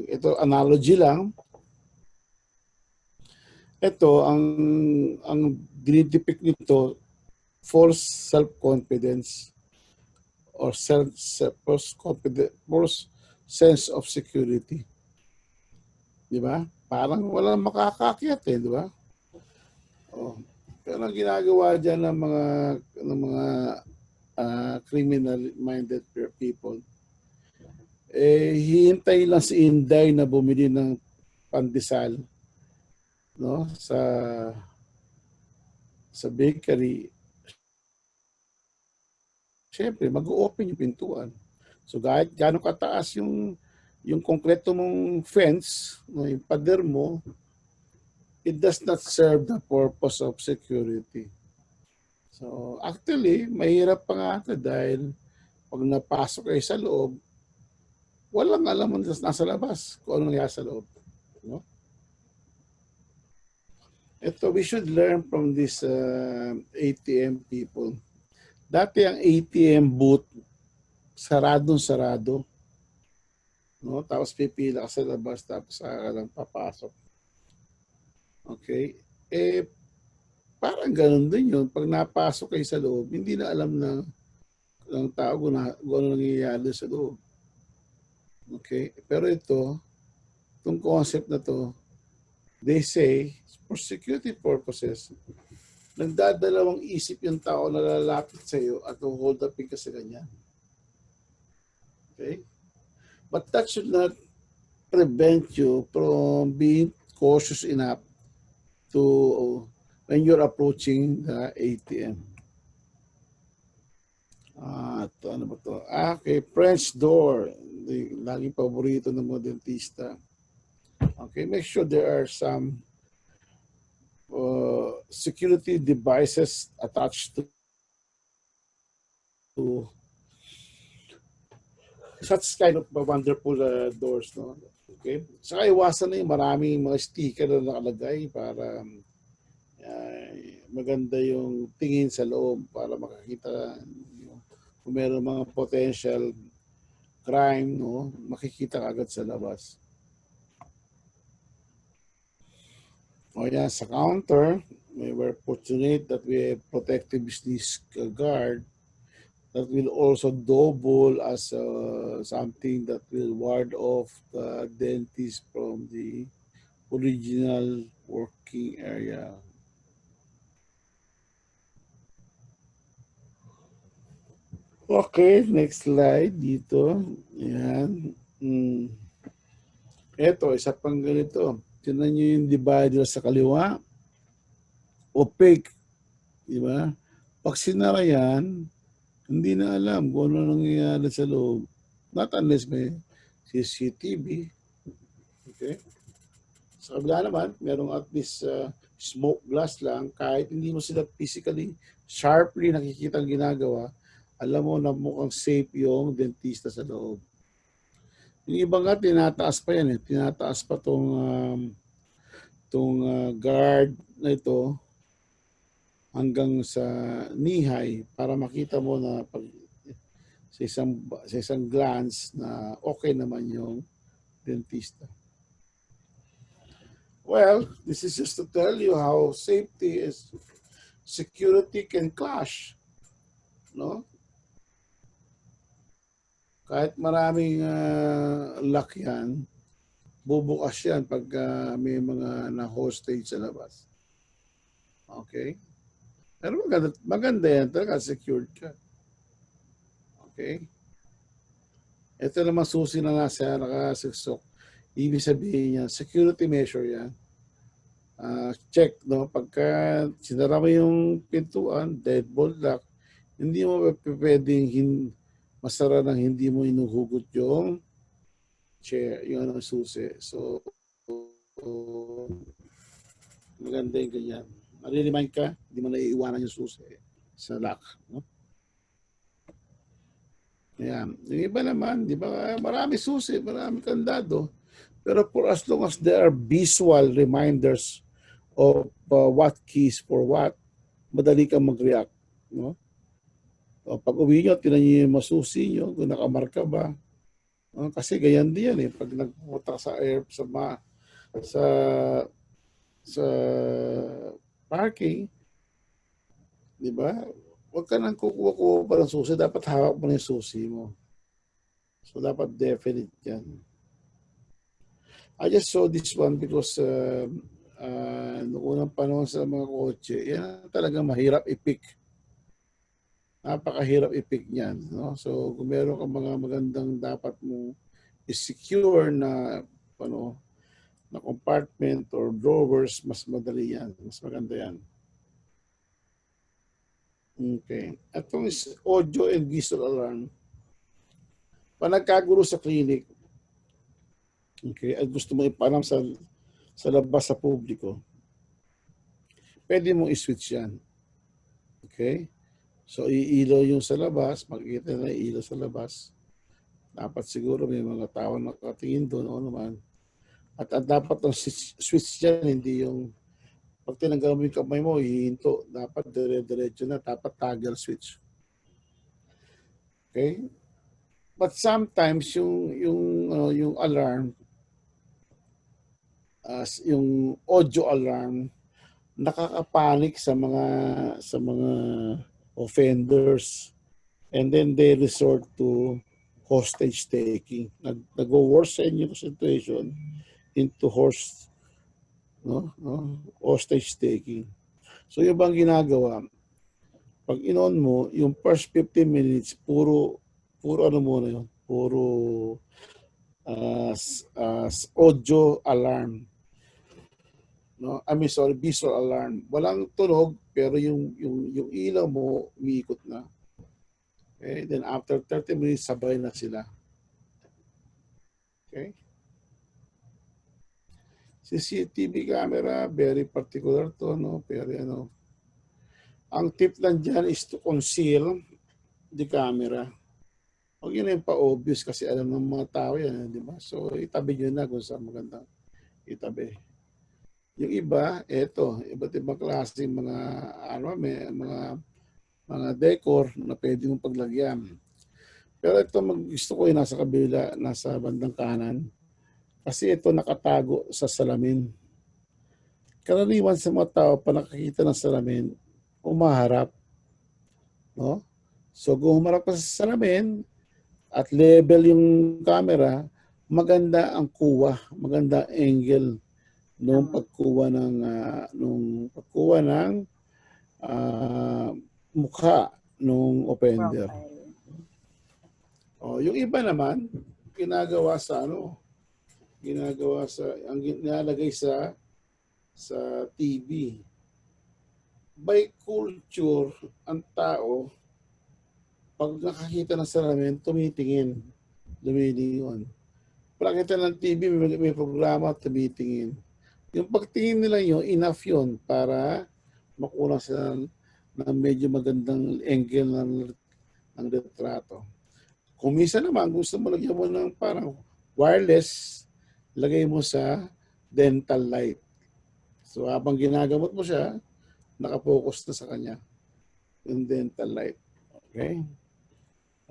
ito analogy lang. Ito ang dinidepict nito, false self-confidence or false sense of security. Di ba? Parang walang makakakyat di ba? Pero ang ginagawa dyan ng mga criminal-minded people, hihintay lang si Inday na bumili ng pandesal, no, sa bakery. Siyempre, mag-open yung pintuan. So kahit gaano kataas yung konkreto mong fence, no, yung pader mo, it does not serve the purpose of security. So actually, mahirap pa nga ito dahil pag napasok kayo sa loob, walang alam mo nasa labas kung anong nangyari sa loob. No? Ito, we should learn from this ATM people. Dati ang ATM booth, sarado. No? Tapos pipila ka sa labas, tapos ka lang papasok. Okay? Parang ganun din yun. Pag napasok kayo sa loob, hindi na alam ng tao kung ano nangyayari sa loob. Okay? Pero itong concept na to, they say, for security purposes, nagdadalawang isip yung tao na lalapit sa iyo at hold upin ka sa ganyan. Okay? But that should not prevent you from being cautious enough to when you're approaching the ATM. Ano ba to? Okay, French door. Laging paborito ng mga dentista. Okay, make sure there are some security devices attached to such kind of wonderful doors, no? Okay? Saka iwasan na yung maraming mga sticker na nakalagay para maganda yung tingin sa loob para makakita kung meron mga potential crime, no, makikita agad sa labas. O yan, sa counter, we were fortunate that we have protective business guard that will also double as something that will ward off the dentist from the original working area. Okay, next slide dito. Yan. Ito, isa pang ganito. Tignan nyo yung divider sa kaliwa. Opaque. Di ba? Pag sinara yan, hindi na alam kung ano nangyayari sa loob. Not unless may CCTV. Okay? Sa kabila naman, merong at least smoke glass lang. Kahit hindi mo sila physically, sharply nakikita ang ginagawa, alam mo na mukhang safe yung dentista sa loob. Yung iba nga, tinataas pa yan eh. Tinataas pa tong guard na ito hanggang sa knee high para makita mo na pag sa isang glance na okay naman yung dentista. Well, this is just to tell you how safety is, security can clash, no? Kahit maraming lock yan, bubukas yan pag may mga na-hostage sa labas. Okay? Pero maganda yan, talaga secured ka. Okay? Ito naman susi na nasa nakasiksok. Ibig sabihin yan, security measure yan. Check, no? Pagka sinara mo yung pintuan, deadbolt lock, hindi mo pwedeng masara nang hindi mo inuhugot yung chair, yung anong susi. So, maganda yung ganyan. Maririmind ka, hindi mo naiiwanan yung susi sa lock. No? Ayan. Yung iba naman, di ba, marami susi, marami kandado. Pero for as long as there are visual reminders of what keys for what, madali kang mag-react. No? O pag uwi nyo, tinan nyo yung masusi nyo, kung nakamarka ba. Kasi ganyan din yan eh. Pag nagpupunta sa sa parking, di ba? Huwag ka nang kukuha pa ng susi. Dapat hawak mo na yung susi mo. So, dapat definite yan. I just saw this one because noong unang panahon sa mga kotse, yan talagang mahirap i-pick. Napakahirap i-pick niyan. No? So, kung meron kang mga magandang dapat mo i-secure na na compartment or drawers, mas madali yan. Mas maganda yan. Okay. Itong is audio and visual alarm. Pag nagkagulo sa clinic, okay, at gusto mo ipanam sa labas sa publiko, pwede mong i-switch yan. Okay? So, iilaw yung sa labas, makikita na iilaw sa labas. Dapat siguro may mga tao nakatingin doon o naman. At dapat ang switch dyan, hindi yung pag tinanggal mo yung kamay mo, hihinto. Dapat dire-diretso na, dapat toggle switch. Okay? But sometimes yung alarm, yung audio alarm, nakakapanik sa mga offenders, and then they resort to hostage taking. Nag-worsen yung situation into hostage taking. So yung bang ginagawa, pag in-on mo, yung first 15 minutes, puro ano muna yun, puro audio alarm. No, visual alarm. Walang tunog, pero yung ilaw mo umiikot na. Okay, then after 30 minutes, sabay na sila. Okay? CCTV camera, very particular to, no? Pero ang tip lang dyan is to conceal the camera. Huwag yun yung pa-obvious kasi alam ng mga tao yan, di ba? So, itabi nyo na kung saan maganda itabi. Yung iba, iba't ibang klase mga mga decor na pwede mong paglagyan. Pero ito gusto ko yung nasa kabila, nasa bandang kanan. Kasi ito nakatago sa salamin. Karaniwan sa mga tao, pa nakakita ng salamin, umaharap. No? So kung humarap ka sa salamin at level yung camera, maganda ang kuha, maganda ang angle nung pagkuha ng mukha nung offender. Oh, yung iba naman ginagawa sa ang nilalagay sa TV. By culture, ang tao pag nakakita ng salamin, tumitingin, lumilingon. Pag nakita ng TV, may programa, tumitingin. Yung pagtingin nila yun, enough yun para makuha sila ng medyo magandang angle ng retrato. Kung minsan naman, gusto mo lagyan mo ng parang wireless, lagay mo sa dental light. So habang ginagamot mo siya, nakapokus na sa kanya yung dental light. Okay?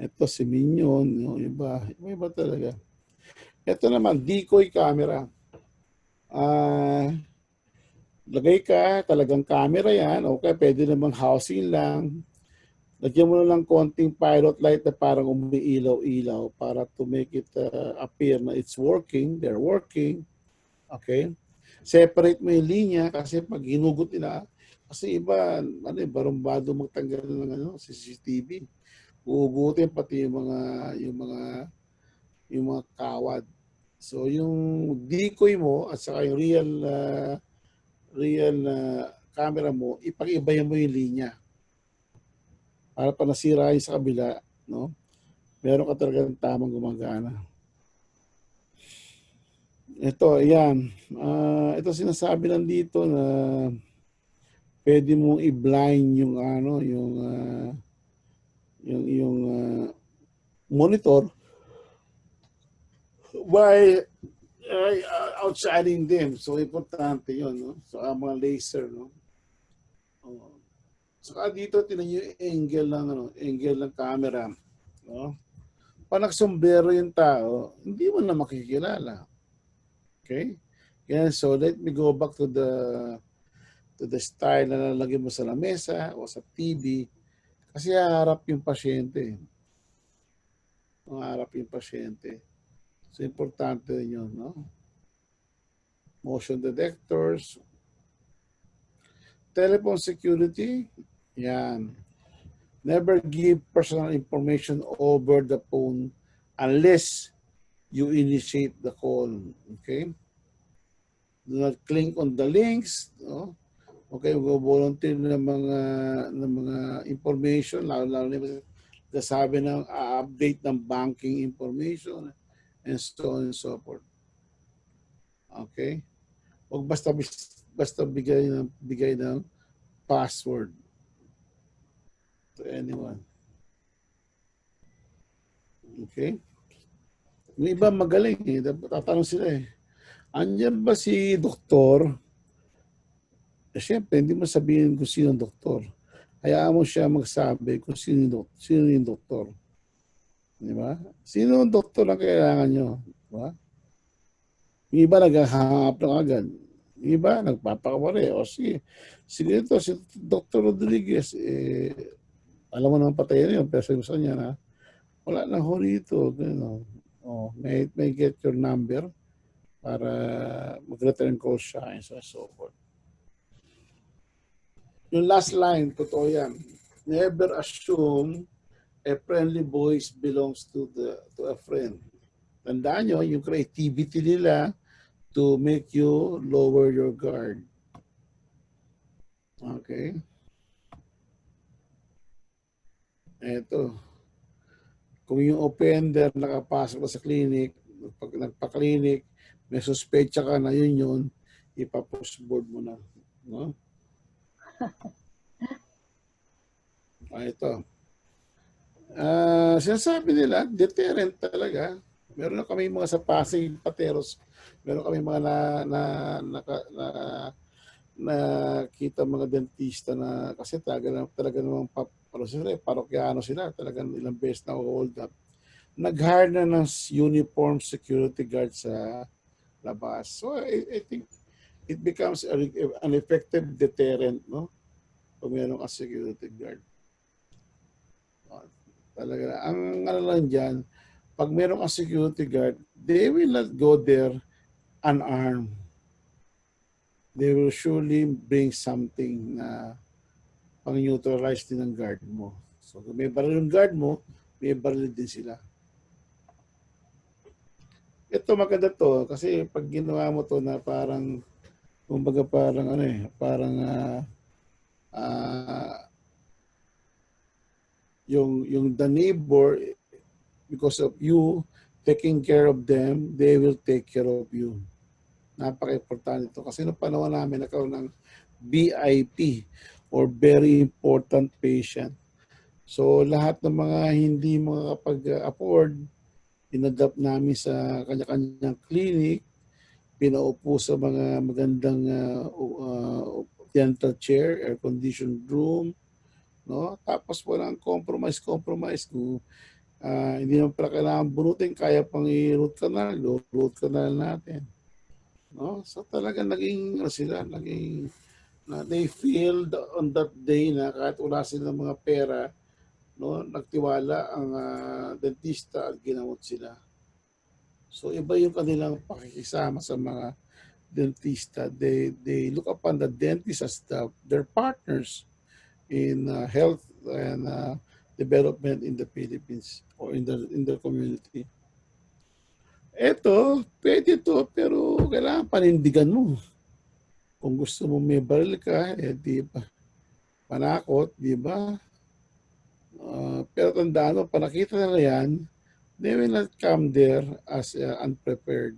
Ito si Minion, yung iba talaga. Ito naman, decoy camera. Lagay ka, talagang camera yan. Okay, pwede naman housing lang. Lagyan mo na lang konting pilot light na parang umiilaw-ilaw para to make it appear na it's working, they're working. Okay? Separate mo yung linya kasi pag hinugot nila, kasi iba, barumbado magtanggal ng CCTV. Uugutin pati yung mga kawad. So yung decoy mo at saka yung real camera mo, ipag-ibayan mo yung linya. Para pa nasira yung sa kabila, no? Meron ka talagang tamang gumagana. Ito, ayan. Ito sinasabi lang dito na pwede mong i-blind yung monitor by outshining them. So importante 'yon, no? So mga laser, no? Saka dito tinan niyo yung angle ng camera, no? Pag nagsombrero yung tao, hindi mo na makikilala. Okay? Yeah, so let me go back to the style na lalagyan mo sa lamesa o sa TV kasi haharap yung pasyente. Haharap yung pasyente. So importante rin yun, no? Motion detectors, telephone security, yan. Never give personal information over the phone unless you initiate the call. Okay? Do not click on the links. No? Okay, volunteer ng mga information, lalo na sabi ng update ng banking information and so on and so forth. Okay? Huwag basta bigay ng password to anyone. Okay? Yung iba magaling eh. Tatanong sila eh. Andiyan ba si doktor? Eh, siyempre, hindi mo sabihin kung sino ang doktor. Hayaan mo siya magsabi kung sino yung doktor. Di ba? Sino ang doktor na kailangan nyo? Di ba? Yung iba naghahangap lang agad. Yung iba nagpapakawari. O sige ito, si Dr. Rodriguez, alam mo naman patay na yun, pero gusto niya na, wala na ho rito. Oh, may get your number para mag-return call siya and so forth. Yung last line, totoo yan. Never assume a friendly voice belongs to a friend. Tandaan nyo, yung creativity nila to make you lower your guard. Okay? Eto. Kung yung offender nakapasok na sa clinic, pag nagpa-clinic, may suspecha ka na yun, ipa-postboard mo na. No? Ito. Sinasabi nila, deterrent talaga. Meron na kami mga sa Pasig, Pateros. Meron kami mga nakita mga dentista na kasi talaga namang parokyano sila, talagang ilang beses na hold up. Nag-hire na ng uniform security guard sa labas. So I think it becomes an effective deterrent, no? Pag mayroong a security guard. Talaga, ang ano lang dyan, pag mayroong a security guard, they will not go there unarmed. They will surely bring something na pang-neutralize din ng guard mo. So kung may baril yung guard mo, may baril din sila. Ito maganda to kasi pag ginawa mo to na parang kumbaga parang ano parang yung the neighbor, because of you taking care of them, they will take care of you. Napaka-importante ito kasi noong panahon namin nagkaroon ng BIP or very important patient. So lahat ng mga hindi makakapag-afford, inadapt namin sa kanya-kanyang clinic, pinaupo sa mga magandang dental chair, air-conditioned room, no? Tapos walang compromise kung hindi naman pala kailangan bunutin, kaya pang i-root canal natin, no? So talaga naging sila, they feel on that day na kahit wala silang mga pera, no, nagtiwala ang dentista at ginamot sila. So iba yung kanilang pakikisama sa mga dentista. They look upon the dentist as their partners in health and development in the Philippines or in the community. Ito, pwede to, pero kailangan panindigan mo. Kung gusto mo may baril ka, di ba? Panakot, di ba? Pero tandaan mo, panakita na yan, they will not come there as unprepared.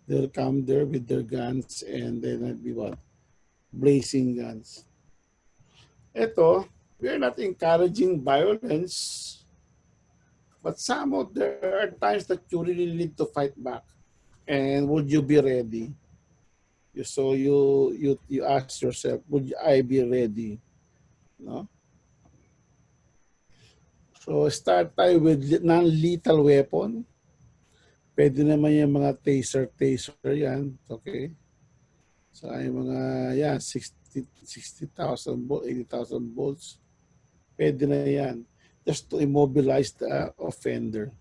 They'll come there with their guns and they will be what? Blazing guns. Ito, we are not encouraging violence, but there are times that you really need to fight back. And would you be ready? So you ask yourself, would I be ready? No? So start tayo with non-lethal weapon. Pwede naman yung mga taser yan. Okay? So yung mga 60,000 volts, 80,000 volts. Pwede na yan. Just to immobilize the offender.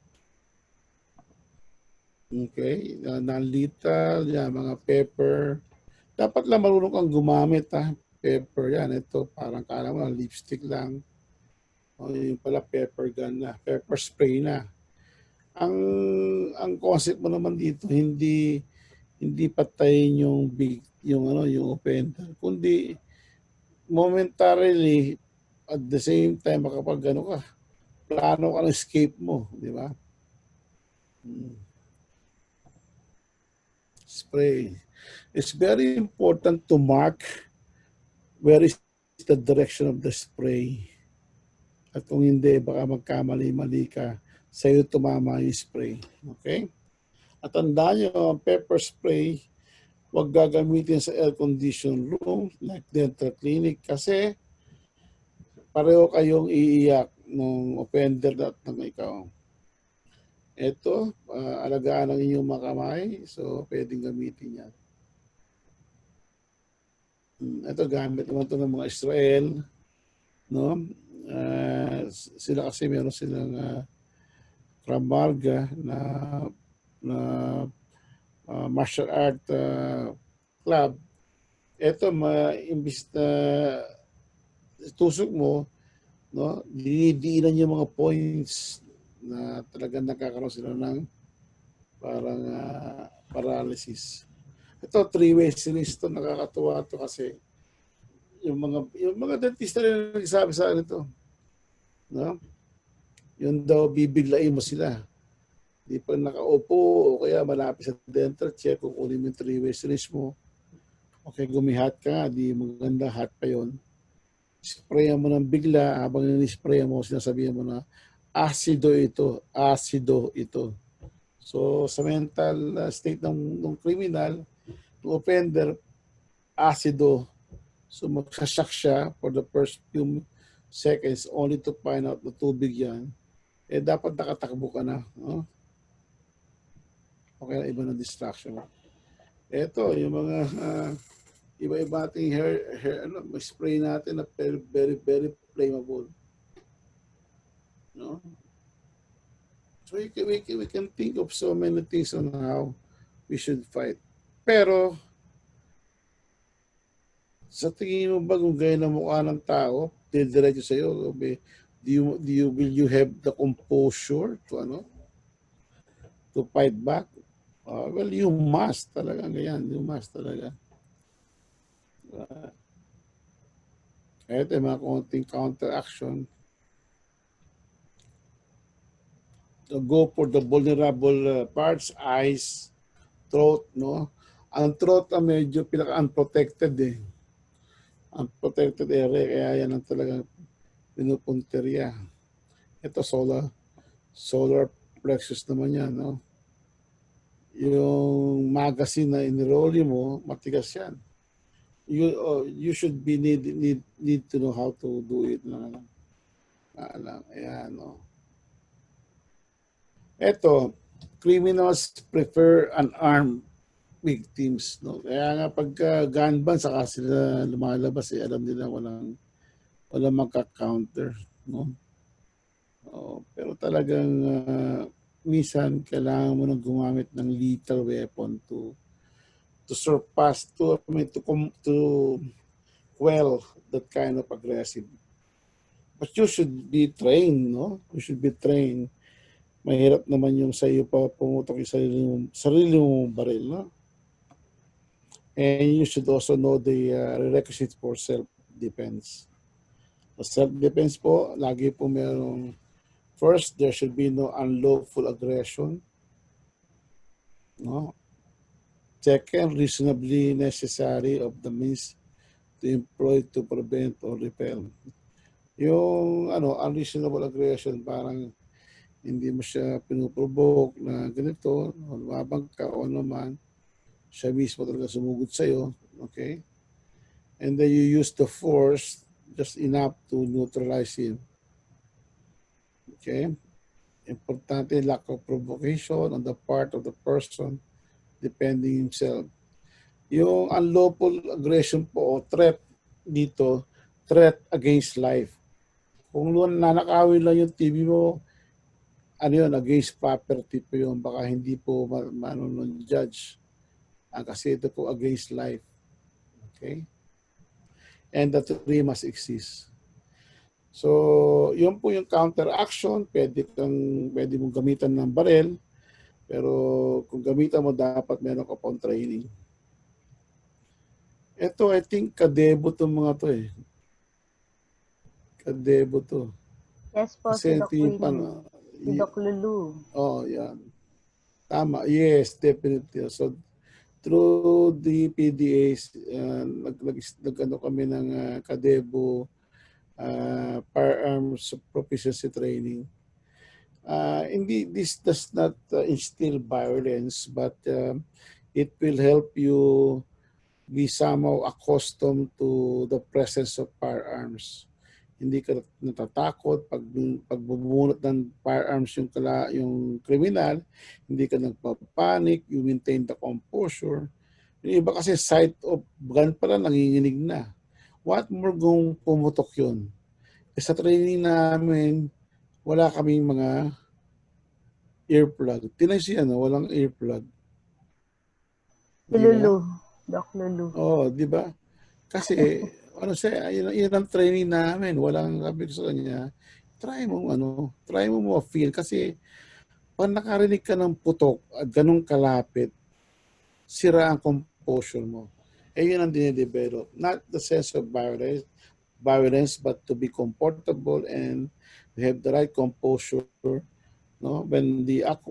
Okay? Non-lethal, mga pepper. Dapat lang marunong kang gumamit, pepper yan. Ito, parang kala mo, lipstick lang. O, yung pala pepper gun na. Pepper spray na. Ang concept mo naman dito, hindi patayin yung offender. Kundi, momentarily, at the same time, makapag plano ka ng escape mo. Di ba? Spray. It's very important to mark where is the direction of the spray. At kung hindi, baka magkamali-mali ka, sa'yo tumama yung spray. Okay? At tandaan nyo, ang pepper spray, huwag gagamitin sa air-conditioned room like dental clinic kasi pareho kayong iiyak ng offender at ng ikaw. Ito, alagaan ang inyong mga kamay, so pwedeng gamitin yan. Ito, gamit naman ito ng mga Israel. No? Sila kasi meron silang Krav Maga na martial art club. Ito, imbis na tusok mo, no, dinidiinan yung mga points na talagang nakakaroon sila ng parang paralysis. Ito, three-way series to, nakakatuwa to kasi yung mga dentista rin nagsabi sa akin ito. No? Yun daw, bibiglain mo sila. Di pa nakaupo o kaya malapit sa dental chair, kukunin mo yung three-way series mo. Okay, gumihat ka nga, di maganda hat pa yun. Sprayan mo ng bigla, habang in-sprayan mo, sinasabihan mo na, asido ito. So, sa mental state ng criminal, ng offender, asido. So, magsashock siya for the first few seconds only to find out na tubig yan, eh dapat nakatakbo ka na. No? Okay na, iba na distraction. Ito, yung mga iba-iba ating hair spray natin na very, very, very flammable. No? So we can think of so many things on how we should fight. Pero, sa tingin mo ba kung gaya ng mukha ng tao, didiretso sa'yo, will you have the composure to fight back? Well, you must talaga ganyan. You must talaga. Ito yung mga konting counteraction. To go for the vulnerable parts, eyes, throat, no? Ang throat ang medyo pinaka-unprotected eh. Unprotected area, kaya yan ang talagang pinupunteriya. Ito, solar plexus naman yan, no? Yung magazine na iniroli mo, matigas yan. You should be need to know how to do it na lang. Ayan, no? Ito, criminals prefer unarmed victims, no? Kaya nga pagka gun ban, saka sila lumalabas, alam nila walang magka-counter, no? Pero talagang minsan kailangan mo nang gumamit ng lethal weapon to surpass, to quell that kind of aggressive. But you should be trained, no? You should be trained. Mahirap naman yung sa iyo pa pumutok yung sarili mong baril, no? And you should also know the requisites for self-defense. Self-defense po, lagi po merong first, there should be no unlawful aggression. No? Second, reasonably necessary of the means to employ to prevent or repel. Yung unreasonable aggression, parang hindi mo siya pinuprovoke na ganito, lumabang ka o naman, siya mismo talaga sumugod sa'yo. Okay? And then you use the force just enough to neutralize him. Okay? Importante, lack of provocation on the part of the person defending himself. Yung unlawful aggression po o threat dito, threat against life. Kung nanakawin lang yung TV mo, against property po yun, baka hindi po judge. Kasi ito po against life. Okay? And the three must exist. So, yun po yung counteraction. Pwede mong gamitan ng baril, pero kung gamitan mo, dapat meron ka pang training. Ito, I think, KaDeBu itong mga to eh. KaDeBu to. Yes po, Kasi si Doc Willie. Si Doc Lulu. Oh, yan. Tama. Yes, definitely. So, through the PDAs, nag-ano kami ng KaDeBu firearms proficiency training. This does not instill violence, but it will help you be somehow accustomed to the presence of firearms. Hindi ka natatakot pag bubunot ng firearms yung kriminal, hindi ka nagpapanik, you maintain the composure. Yung iba kasi sight of gun pala nanginginig na. What more kung pumutok yun? Sa training namin, wala kaming mga earplug. Tinay siya, walang earplug. Lulu. Doc Lulu. Oh, di ba? Kasi, yun ang training namin. Walang sabi sa kanya, try mo feel. Kasi, pag nakarinig ka ng putok at ganun kalapit, sira ang composure mo. Yun ang dinidevelop. Not the sense of violence, but to be comfortable and have the right composure, no? When the act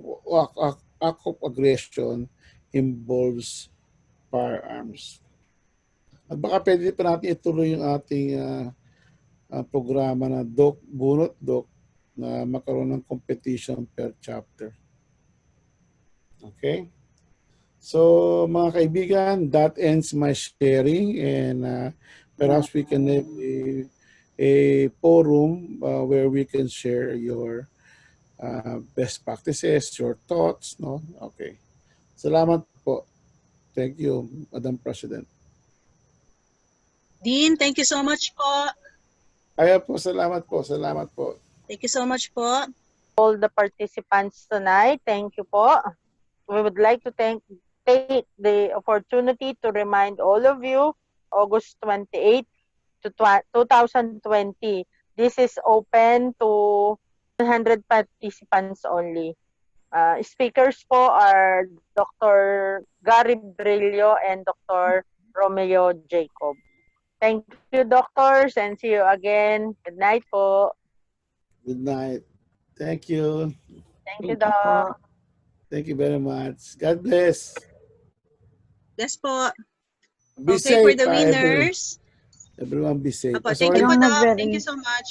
of aggression involves firearms. At baka pwede pa natin ituloy yung ating programa na Bunot Doc na magkaroon ng competition per chapter. Okay? So, mga kaibigan, that ends my sharing and perhaps we can have a forum where we can share your best practices, your thoughts, no? Okay. Salamat po. Thank you, Madam President. Dean, thank you so much po. Ayan po, salamat po, salamat po. Thank you so much po. All the participants tonight, thank you po. We would like to take the opportunity to remind all of you, August 28 to 2020. This is open to 100 participants only. Speakers po are Dr. Gary Brillo and Dr. Romeo Jacob. Thank you, doctors, and see you again. Good night po. Good night. Thank you. Thank you, Thank you Doc. po. Thank you very much. God bless. Yes po. Be Okay, for safe, the winners. everyone be safe. Apo, Oh, thank you sorry. po, Yung Doc. nag-very- Thank you so much.